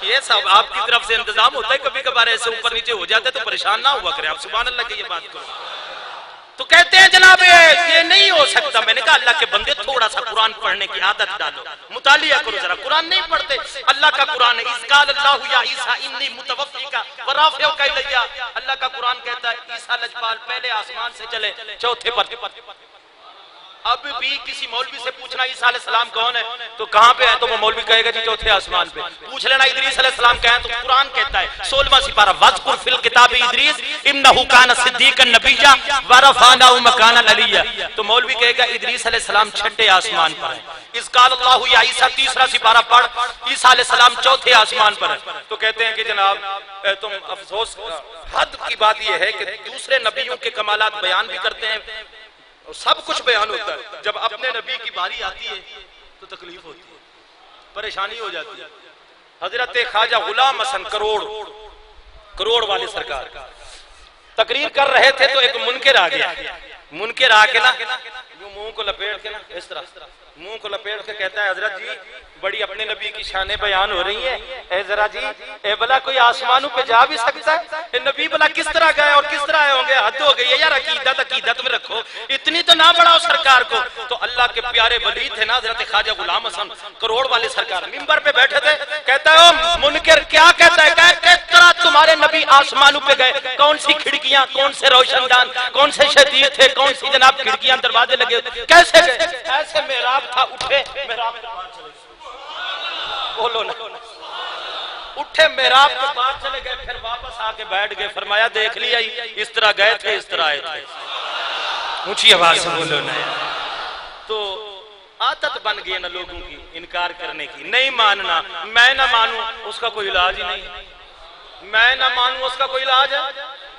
Speaker 2: یہ سب آپ کی طرف سے انتظام ہوتا ہے، کبھی کبھار ایسے اوپر نیچے ہو جاتے تو پریشان نہ ہوا کریں آپ، سبحان اللہ کی یہ بات کرو۔ تو کہتے ہیں جناب یہ نہیں ہو سکتا۔ میں نے کہا اللہ کے بندے تھوڑا سا قرآن پڑھنے کی عادت ڈالو، مطالعہ کرو ذرا، قرآن نہیں پڑھتے؟ اللہ کا قرآن ہے، اذ قال اللہ یا عیسیٰ انی متوفیک ورافعک الی، اللہ کا قرآن کہتا ہے عیسیٰ لجپال پہلے آسمان سے چلے چوتھے پر۔ اب بھی کسی مولوی سے پوچھنا عیسیٰ علیہ السلام کون ہے تو کہاں پہ ہے، تو وہ مولوی کہے گا جی چوتھے آسمان پہ۔ پوچھ لینا ادریس علیہ السلام کہیں تو قرآن کہتا ہے 16واں سپارہ وَذْكُرْ فِي الْكِتَابِ ادریس اِنَّهُ كَانَ صِدِّيقًا نَبِيًّا وَرَفَعْنَاهُ مَكَانًا عَلِيًّا۔ تو مولوی کہے گا ادریس علیہ السلام چھٹے آسمان پر ہے۔ اذ قال اللہ یا عیسیٰ 3واں سپارہ پڑھ، عیسیٰ علیہ السلام چوتھے آسمان پر ہے۔ تو کہتے ہیں کہ جناب تم افسوس، حد کی بات یہ ہے کہ دوسرے نبیوں کے کمالات بیان بھی کرتے ہیں اور سب کچھ بیان ہوتا ہے، جب اپنے نبی کی باری آتی ہے تو تکلیف ہوتی ہے، پریشانی ہو جاتی ہے۔ حضرت خواجہ غلام حسن کروڑ والے سرکار تقریر کر رہے تھے تو ایک منکر آ گیا۔ منکر آ کے نا منہ کو لپیٹ کے نا اس طرح منہ کو لپیٹ کے کہتا ہے حضرت جی بڑی اپنے نبی کی شانیں بیان ہو رہی ہیں، اے ذرا جی اے بلا کوئی آسمانوں پہ جا بھی سکتا ہے؟ اے نبی بلا کس طرح گئے اور کس طرح آئے ہوں گے؟ حد ہو گئی ہے یار، عقیدت میں رکھو، اتنی تو نہ بڑھاؤ سرکار کو۔ تو اللہ کے پیارے ولی تھے نا حضرت خواجہ غلام حسن کروڑ والے سرکار، منبر پہ بیٹھے تھے، کہتا ہے او منکر کیا کہتا ہے؟ کس طرح تمہارے نبی آسمانوں پہ گئے؟ کون سی کھڑکیاں، کون سے روشن دان، کون سے شدید تھے، کون سی جناب کھڑکیاں دروازے لگے، کیسے گئے؟ ایسے محراب تھا، اٹھے محراب کے پاس چلے، بولو نا، اٹھے محراب کے پاس چلے گئے، پھر واپس آ کے بیٹھ گئے، فرمایا دیکھ لیا اس طرح گئے تھے اس طرح آئے تھے۔ اونچی آواز سے بولو نا۔ تو عادت بن گئی نا لوگوں کی انکار کرنے کی، نہیں ماننا، میں نہ مانوں اس کا کوئی علاج ہی نہیں، میں نہ مانوں اس کا کوئی علاج ہے۔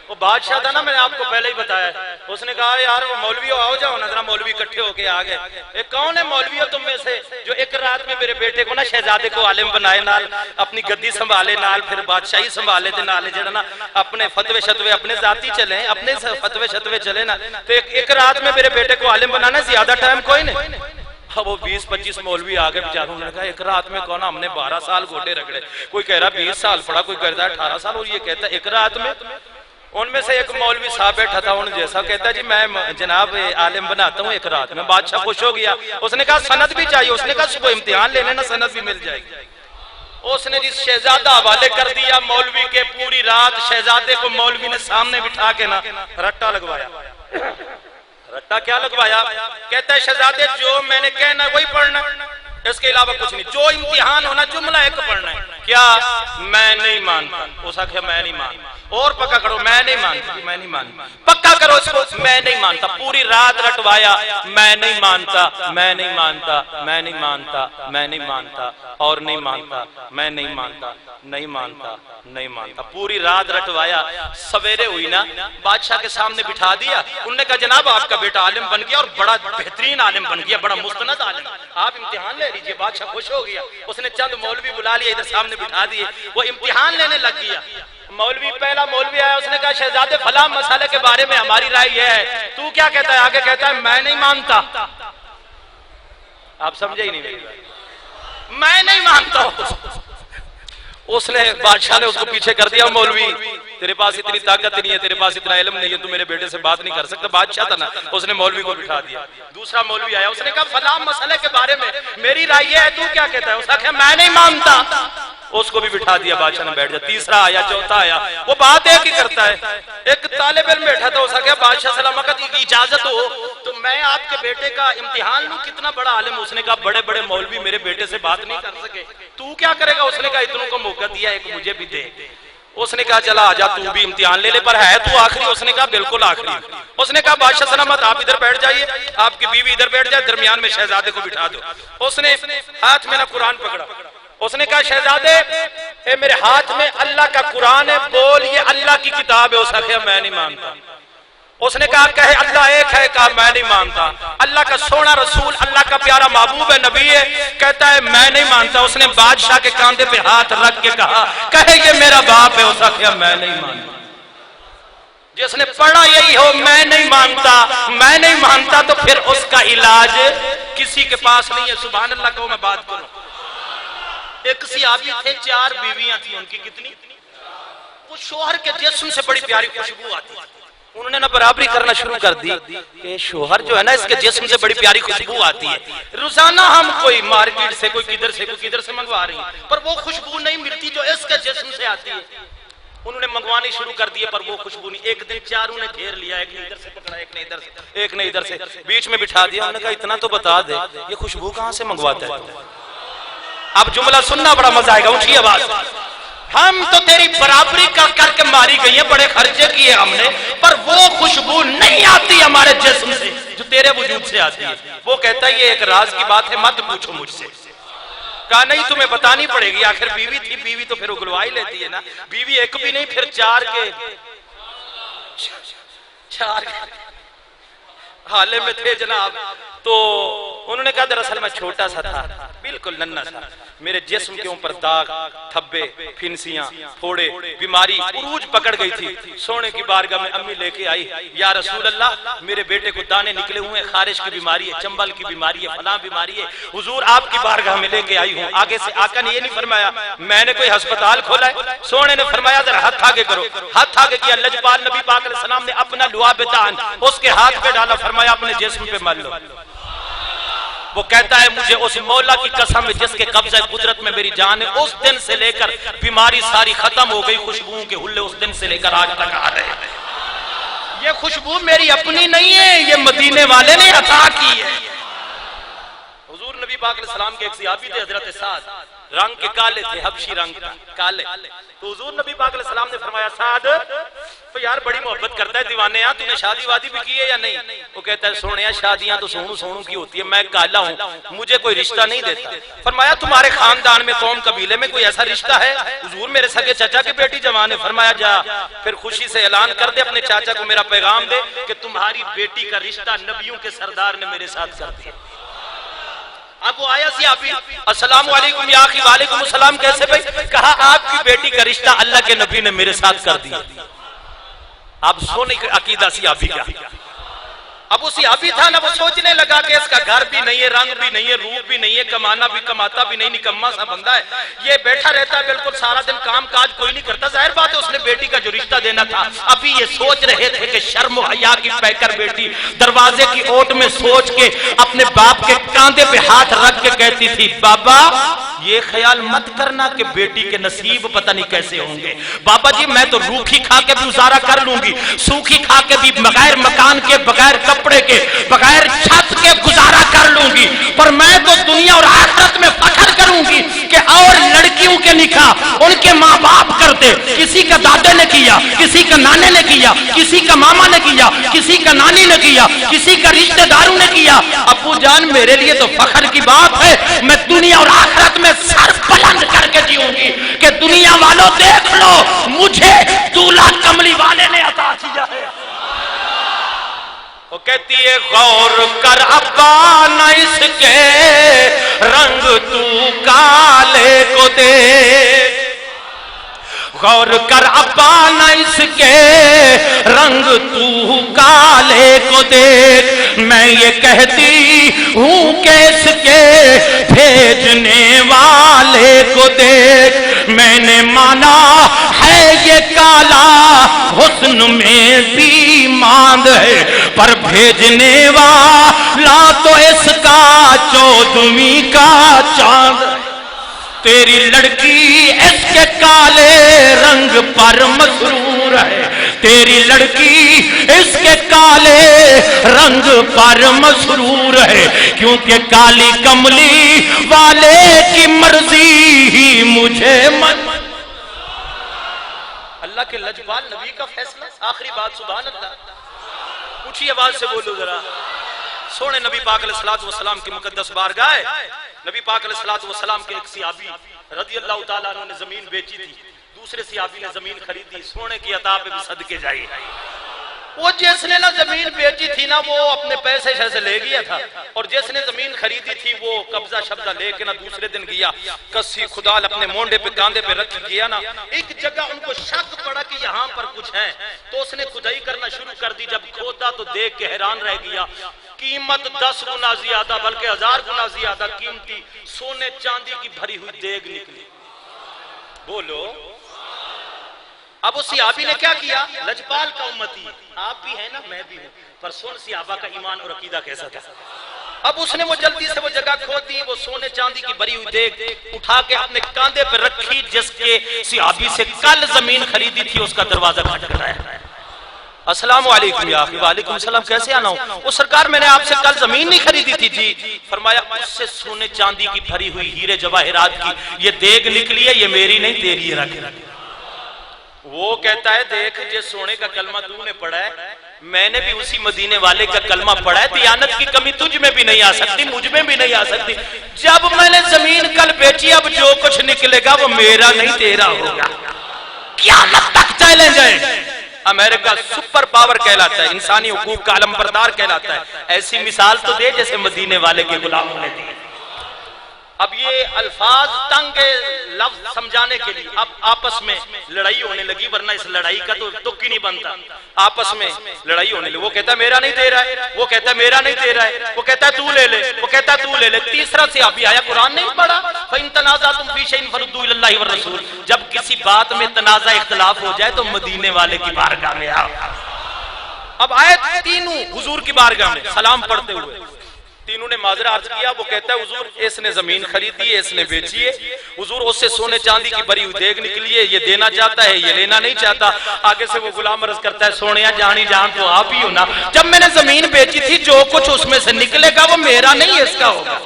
Speaker 2: وہ بادشاہ تھا نا، میں نے آپ کو پہلے ہی بتایا، اس نے کہا یار وہ مولوی آؤ جاؤ نا ذرا، مولوی اکٹھے ہو کے آ گئے۔ ایک کون ہے مولوی ہو تم میں سے جو ایک رات میں میرے بیٹے کو نا شہزادے کو عالم بنائے، نال اپنی گدی سنبھالے، نال پھر بادشاہی سنبھالے تے نال جڑا نا اپنے فتوے شتوے اپنے ذاتی چلیں، اپنے فتوے شتوے چلے نا، تو ایک رات میں میرے بیٹے کو عالم بنانا زیادہ ٹائم کوئی نہیں۔ وہ 20-25 مولوی آگے بیچاروں نے کہا ایک رات میں کون، ہم نے 12 سال گھوٹے رگڑے، کوئی کہہ رہا 20 سال پڑھا، کوئی کہہ رہا 18 سال، اور یہ کہتا ہے ایک رات میں۔ ان میں سے ایک مولوی صاحب بیٹھا تھا ان جیسا، کہتا جی میں جناب عالم بناتا ہوں ایک رات میں۔ بادشاہ خوش ہو گیا، اس نے کہا سند بھی چاہیے، اس نے کہا صبح امتحان لینے نا سند بھی مل جائے گی۔ اس نے جس شہزادہ حوالے کر دیا مولوی کے، پوری رات شہزادے کو مولوی نے سامنے بٹھا کے نا رٹا لگوایا،
Speaker 1: رٹا کیا لگوایا؟ کہتا ہے شہزادے جو میں نے کہنا ہے وہی پڑھنا، اس کے علاوہ کچھ نہیں، جو امتحان ہونا جملہ ایک پڑھنا ہے۔ کیا؟ میں نہیں مانتا۔ اس آخیا میں نہیں مانتا، اور پکا کرو، میں نہیں مانتا، میں نہیں مانتا، پکا کرو اس کو، میں نہیں مانتا۔ پوری رات رٹوایا، میں نہیں مانتا، میں نہیں مانتا، میں نہیں مانتا، میں نہیں مانتا، اور نہیں مانتا، میں نہیں مانتا، نہیں مانتا، نہیں مانتا، پوری رات رٹوایا۔ سویرے ہوئی نا، بادشاہ کے سامنے بٹھا دیا، انہوں نے کہا جناب آپ کا بیٹا عالم بن گیا اور بڑا بہترین عالم بن گیا، بڑا مستند عالم، آپ امتحان لے لیجئے۔ بادشاہ خوش ہو گیا، اس نے چند مولوی بلا لیا، ادھر سامنے بٹھا دیے، وہ امتحان لینے لگ گیا۔ پہلا مولوی آیا، اس نے کہا شہزادے فلاں مسئلے کے بارے میں ہماری رائے یہ ہے، تو کیا کہتا ہے؟ آگے کہتا ہے میں نہیں مانتا۔ آپ سمجھے ہی نہیں، میں نہیں مانتا ہوں۔ اس نے بادشاہ نے اس کو پیچھے کر دیا، مولوی تیرے پاس اتنی طاقت نہیں ہے، تیرے پاس اتنا علم نہیں ہے، تو میرے بیٹے سے بات نہیں کر سکتا۔ بادشاہ تھا نا، اس نے مولوی کو بٹھا دیا۔ دوسرا مولوی آیا، اس نے کہا فلاں مسئلے کے بارے میں میری رائے یہ ہے، تو کیا کہتا ہے؟ اس نے کہا میں نہیں مانتا، اس کو بھی بٹھا دیا، بادشاہ نے بیٹھ جا۔ تیسرا آیا، چوتھا آیا، وہ بات ایک ہی کرتا ہے۔ ایک طالب علم بیٹھا تھا، اس نے کہا بادشاہ سلامت کی اجازت ہو تو میں آپ کے بیٹے کا امتحان لوں، کتنا بڑا عالم۔ اس نے کہا بڑے بڑے مولوی میرے بیٹے سے بات نہیں کر سکے، تو کیا کرے گا؟ اس نے کہا اتنوں کو موقع دیا، ایک مجھے بھی دے۔ اس نے کہا چلا آجا تو بھی امتحان لے لے، پر ہے تو آخری؟ اس نے کہا بالکل آخری۔ اس نے کہا بادشاہ سلامت آپ ادھر بیٹھ جائیے، آپ کی بیوی ادھر بیٹھ جائے، درمیان میں شہزادے کو بٹھا دو۔ اس نے ہاتھ میں نہ قرآن پکڑا، اس نے کہا شہزادے اے میرے ہاتھ میں اللہ کا قرآن ہے، بول یہ اللہ کی کتاب ہے۔ اس نے کہا میں نہیں مانتا۔ اس نے کہا کہے اللہ ایک ہے، کہا میں نہیں مانتا۔ اللہ کا سونا رسول، اللہ کا پیارا محبوب ہے، نبی ہے، کہتا ہے میں نہیں مانتا۔ اس نے بادشاہ کے کاندھے پہ ہاتھ رکھ کے کہا کہے یہ میرا باپ ہے۔ اس نے کہا میں نہیں مانتا۔ جس نے پڑھا یہی ہو میں نہیں مانتا، میں نہیں مانتا، تو پھر اس کا علاج کسی کے پاس نہیں ہے۔ سبحان اللہ کہو، میں بات کروں۔ ایک صحابی تھے، 4 بیویاں تھیں ان کی، کتنی؟ وہ شوہر کے جسم سے بڑی پیاری خوشبو آتی تھی۔ انہوں نے نہ برابری کرنا شروع کر دی کہ شوہر جو ہے نا اس کے جسم سے بڑی پیاری خوشبو آتی ہے، روزانہ ہم کوئی مارکیٹ سے کوئی کدھر سے منگوا رہی ہیں، پر وہ خوشبو نہیں ملتی جو اس کے جسم سے آتی ہے۔ انہوں نے منگوانی شروع کر دیے پر وہ خوشبو نہیں۔ ایک دن چاروں نے گھیر لیا، ایک نے ادھر سے پکڑا، ایک نے ادھر سے، ایک نے ادھر سے، بیچ میں بٹھا دیا۔ انہوں نے کہا اتنا تو بتا دے یہ خوشبو کہاں سے منگواتا ہے تو؟ اب جملہ سننا بڑا مزہ آئے گا، اونچی آواز۔ ہم تو تیری برابری کر کے ماری گئی ہیں، بڑے خرچے کیے ہم نے، پر وہ خوشبو نہیں آتی ہمارے جسم سے جو تیرے وجود سے آتی ہے۔ وہ کہتا ہے یہ ایک راز کی بات ہے، مت پوچھو مجھ سے۔ کہا نہیں تمہیں بتانی پڑے گی، آخر بیوی تھی، بیوی تو پھر اگلوا ہی لیتی ہے نا۔ بیوی ایک بھی نہیں، پھر 4 کے حالے میں تھے جناب۔ تو انہوں نے کہا دراصل میں چھوٹا سا تھا، بالکل ننھا سا، میرے جسم کے اوپر داغ، تھبے، پھنسیاں، پھوڑے، بیماری عروج پکڑ گئی تھی۔ سونے کی بارگاہ میں امی لے کے آئی، یا رسول اللہ میرے بیٹے کو دانے نکلے ہوئے، خارش کی بیماری ہے، چنبل کی بیماری ہے، فلاں بیماری ہے، حضور آپ کی بارگاہ میں لے کے آئی ہوں۔ آگے سے آقا نے یہ نہیں فرمایا میں نے کوئی ہسپتال کھولا ہے، سونے نے فرمایا ذرا ہاتھ آگے کرو، ہاتھ آگے کیا، لجپال نبی پاک علیہ السلام نے اپنا لعاب دان اس کے ہاتھ پہ ڈالا، فرمایا اپنے جسم پہ مل لو۔ وہ کہتا ہے مجھے اس مولا کی قسم ہے جس کے قبضہ قدرت میں میری جان ہے، اس دن سے لے کر بیماری ساری ختم ہو گئی، خوشبوؤں کے حلے اس دن سے لے کر آج تک آ رہے ہیں۔ یہ خوشبو میری اپنی نہیں ہے، یہ مدینے والے نے عطا کی ہے۔ حضور نبی پاک علیہ السلام کے ایک صحابی تھے حضرت سعد، رنگ کے کالے تھے، حبشی رنگ کالے۔ تو حضور نبی پاک علیہ السلام نے فرمایا سعد تو یار بڑی محبت کرتا ہے دیوانے، تو نے شادی وادی بھی کی ہے یا نہیں؟ وہ کہتا ہے سونیا شادیاں تو سونوں کی ہوتی ہے، میں کالا ہوں، مجھے کوئی رشتہ نہیں دیتا۔ فرمایا تمہارے خاندان میں قوم قبیلے میں کوئی ایسا رشتہ ہے؟ حضور میرے سگے چچا کی بیٹی جوان ہے۔ فرمایا جا پھر خوشی سے اعلان کر دے اپنے چاچا کو میرا پیغام دے کہ تمہاری بیٹی کا رشتہ نبیوں کے سردار نے میرے ساتھ کر دیا۔ اب وہ آیا صحابی، السلام علیکم یا اخی، وعلیکم السلام، کیسے بھائی؟ کہا آپ کی بیٹی کا رشتہ اللہ کے نبی نے میرے ساتھ کر دیا۔ اب سونے کا عقیدہ صحابی کا، اب وہ صحابی تھا نا، وہ سوچنے لگا کہ اس کا گھر بھی نہیں ہے، رنگ بھی نہیں ہے، روپ بھی نہیں ہے، کمانا بھی کماتا بھی نہیں، نکما سا بندہ ہے، یہ بیٹھا رہتا ہے بالکل سارا دن، کام کاج کوئی نہیں کرتا۔ ظاہر بات ہے اس نے بیٹی کا جو رشتہ دینا تھا، ابھی یہ سوچ رہے تھے کہ شرم و حیا کی پیکر بیٹی دروازے کی اوٹ میں سوچ کے اپنے باپ کے کاندھے پہ ہاتھ رکھ کے کہتی تھی بابا
Speaker 2: یہ خیال مت کرنا کہ بیٹی کے نصیب پتہ نہیں کیسے ہوں گے۔ بابا جی میں تو روکھی کھا کے بھی گزارا کر لوں گی، سوکھی کھا کے بھی، بغیر مکان کے، بغیر کپڑے کے، بغیر چھت کے گزارا کر لوں گی، پر میں تو دنیا اور آخرت میں فخر کروں گی کہ اور لڑکیوں کے نکاح ان کے ماں باپ کرتے، کسی کا دادے نے کیا، کسی کا نانے نے کیا، کسی کا ماما نے کیا، کسی کا نانی نے کیا، کسی کا رشتہ داروں نے کیا۔ ابو جان میرے لیے تو فخر کی بات ہے، میں دنیا اور آخرت میں سر بلند کر کے جیوں گی کہ دنیا والوں دیکھ لو مجھے دولہا کملی والے نے عطا کیا ہے۔
Speaker 1: وہ کہتی ہے غور کر ابا نہ اس کے رنگ تو کالے کو دے،
Speaker 2: غور کر ابا نہ اس کے رنگ تو کالے کو دیکھ، میں یہ کہتی ہوں کہ اس کے بھیجنے والے کو دیکھ، میں نے مانا ہے یہ کالا حسن میں بھی ماند ہے، پر بھیجنے والا تو اس کا چودھویں کا چاند ہے۔ تیری لڑکی اس کے کالے رنگ پر مسرور ہے، تیری لڑکی اس کے کالے رنگ پر مسرور ہے، کیونکہ کالی کملی والے کی مرضی ہی مجھے
Speaker 1: اللہ کے لجپال نبی کا فیصلہ۔ آخری بات سبحان اللہ، اونچی آواز سے بولو ذرا۔ سونے نبی پاک علیہ الصلوۃ والسلام کی مقدس بارگاہ، نبی پاک علیہ الصلوۃ والسلام کے ایک صحابی رضی اللہ تعالیٰ عنہ نے زمین بیچی تھی، دوسرے صحابی نے زمین خریدی، سونے کی عطا پہ بھی صدقے جائے۔ وہ جس نے نا زمین بیچی تھی نا وہ اپنے پیسے سے لے گیا تھا، اور جس نے زمین خریدی تھی وہ قبضہ شبضہ لے کے نا دوسرے دن گیا، کسی خدال اپنے مونڈے پہ کاندھے پہ رکھ گیا نا، ایک جگہ ان کو شک پڑا کہ یہاں پر کچھ ہے، تو اس نے کھدائی کرنا شروع کر دی۔ جب کھودا تو دیکھ کے حیران رہ گیا، قیمت 10 گنا زیادہ بلکہ 1000 گنا زیادہ قیمتی سونے چاندی کی بھری ہوئی دیگ نکلی۔ بولو، اب اس صحابی نے کیا کیا؟ لجپال کا امتی، آپ بھی ہیں نا میں بھی ہوں، پر سن صحابہ کا ایمان اور عقیدہ کیسا تھا۔ اب اس نے وہ جلدی سے وہ جگہ کھودی، وہ سونے چاندی کی بھری ہوئی دیگ اٹھا کے اپنے کاندھے پہ رکھی، جس کے صحابی سے کل زمین خریدی تھی اس کا دروازہ کھٹکھٹایا۔ السلام علیکم یا اخی۔ وعلیکم السلام، کیسے آنا ہوں؟ وہ سرکار میں نے آپ سے کل زمین نہیں خریدی تھی جی۔ فرمایا اس سے سونے چاندی کی بھری ہوئی ہیرے جواہرات کی یہ دیگ نکلی ہے، یہ میری نہیں تیری ہے، رکھ۔ وہ کہتا ہے دیکھ جس سونے کا کلمہ تو نے پڑھا ہے میں نے بھی اسی مدینے والے کا کلمہ پڑھا ہے، دیانت کی کمی تجھ میں بھی نہیں آ سکتی، مجھ میں بھی نہیں آ سکتی۔ جب میں نے زمین کل بیچی اب جو کچھ نکلے گا وہ میرا نہیں تیرا ہوگا۔ قیامت تک چیلنج ہے۔ امریکہ سپر پاور کہلاتا ہے، انسانی حقوق کا علم بردار کہلاتا ہے، ایسی مثال تو دے جیسے مدینے والے کے غلاموں نے دی۔ اب یہ الفاظ تنگ لفظ سمجھانے کے لیے اب آپس میں لڑائی ہونے لگی، ورنہ اس لڑائی کا تو تک ہی نہیں بنتا۔ آپس میں لڑائی ہونے لگی، وہ کہتا ہے میرا نہیں دے رہا ہے، وہ کہتا ہے میرا نہیں دے رہا ہے، وہ کہتا ہے تو لے لے، وہ کہتا ہے تو لے لے۔ تیسرا صحابی آیا، قرآن نہیں پڑھا، فَإِن تَنَازَعْتُمْ فِي شَيْءٍ فَرُدُّوهُ إِلَى اللَّهِ وَالرَّسُولِ، جب کسی بات میں تنازع اختلاف ہو جائے تو مدینے والے کی بارگاہ میں آؤ۔ اب آئے تینوں حضور کی بارگاہ میں سلام پڑھتے ہوئے، تینوں نے معذرہ عرض کیا۔ وہ کہتا ہے حضور اس نے زمین خریدی ہے، اس نے بیچی ہے، حضور اس سے سونے چاندی کی بھری ہوئی دیگ نکلی ہے، یہ دینا چاہتا ہے، یہ لینا نہیں چاہتا۔ آگے سے وہ غلام عرض کرتا ہے سونیا جانی جان تو آپ ہی ہو نا، جب میں نے زمین بیچی تھی جو کچھ اس میں سے نکلے گا وہ میرا نہیں اس کا ہوگا،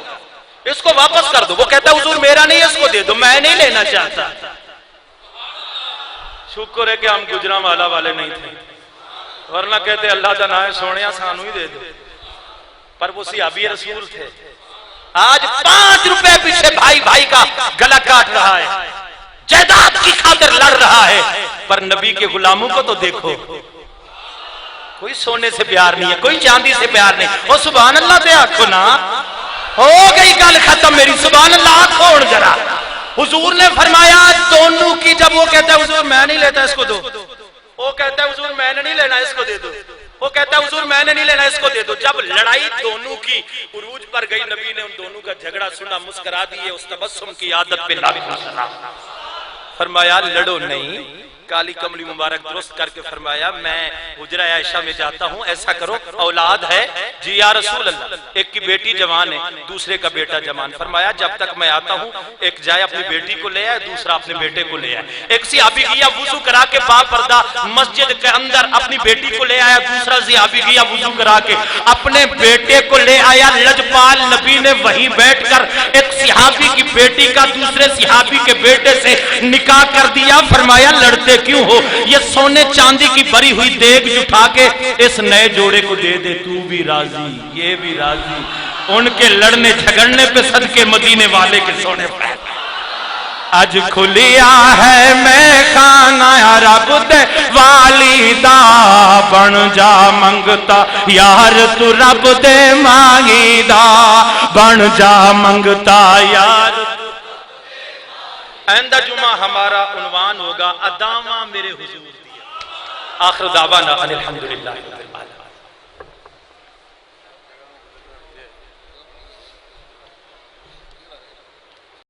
Speaker 1: اس کو واپس کر دو۔ وہ کہتا ہے حضور میرا نہیں، اس کو دے دو، میں نہیں لینا چاہتا۔ شکر ہے کہ ہم گجرانوالہ والے نہیں تھے، ورنہ کہتے اللہ دا نام ہے سونیا سانو ہی دے دو، پر وہ صحابی رسول تھے۔ آج 5 روپے پیچھے بھائی بھائی کا گلا کاٹ رہا ہے، جائیداد کی خاطر لڑ رہا ہے، پر نبی کے غلاموں کو تو دیکھو، کوئی سونے سے پیار نہیں ہے، کوئی چاندی سے پیار نہیں۔ وہ سبحان اللہ دے آنکھو نا، ہو گئی گل ختم میری، سبحان اللہ آنکھو ذرا۔ حضور نے فرمایا دونوں کی، جب وہ کہتا ہے حضور میں نہیں لیتا اس کو دو، وہ کہتا ہے حضور میں نے نہیں لینا اس کو دے دو، وہ کہتا ہے حضور میں نے نہیں لینا اس کو دے دو۔ جب لڑائی دونوں کی عروج پر گئی، نبی نے ان دونوں کا جھگڑا سنا، مسکرا دیے، اس تبسم کی عادت پہ لاکھ سلام، فرمایا لڑو نہیں، کالی کملی مبارک درست کر کے فرمایا میں حجرہ عائشہ میں جاتا ہوں، ایسا کرو اولاد ہے؟ جی یا رسول اللہ، ایک کی بیٹی جوان ہے دوسرے کا بیٹا جوان۔ فرمایا جب تک میں آتا ہوں ایک جائے اپنی بیٹی کو لے آئے، دوسرا اپنے بیٹے کو لے آئے۔ ایک صحابی گیا وضو کرا کے با پردہ مسجد کے اندر اپنی بیٹی کو لے آیا، دوسرا صحابی گیا وضو کرا کے اپنے بیٹے کو لے آیا۔ لجپال نبی نے وہیں بیٹھ کر ایک صحابی کی بیٹی کا دوسرے صحابی کے بیٹے سے نکاح کر دیا۔ فرمایا لڑتے کیوں ہو؟ یہ سونے چاندی کی بری ہوئی دیگ اٹھا کے اس نئے جوڑے کو دے دے، تو بھی راضی یہ بھی راضی۔ ان کے لڑنے جھگڑنے پہ صدقے مدینے والے کے سونے پہ اج کھلیا ہے میں خانہ رب دے والی دا، بن جا منگتا یار تو رب دے مانگی دا، بن جا منگتا یار۔ آئندہ جمعہ ہمارا عنوان ہوگا ادامہ میرے حضور دیا۔ آخر دعوانا الحمدللہ رب العالمین۔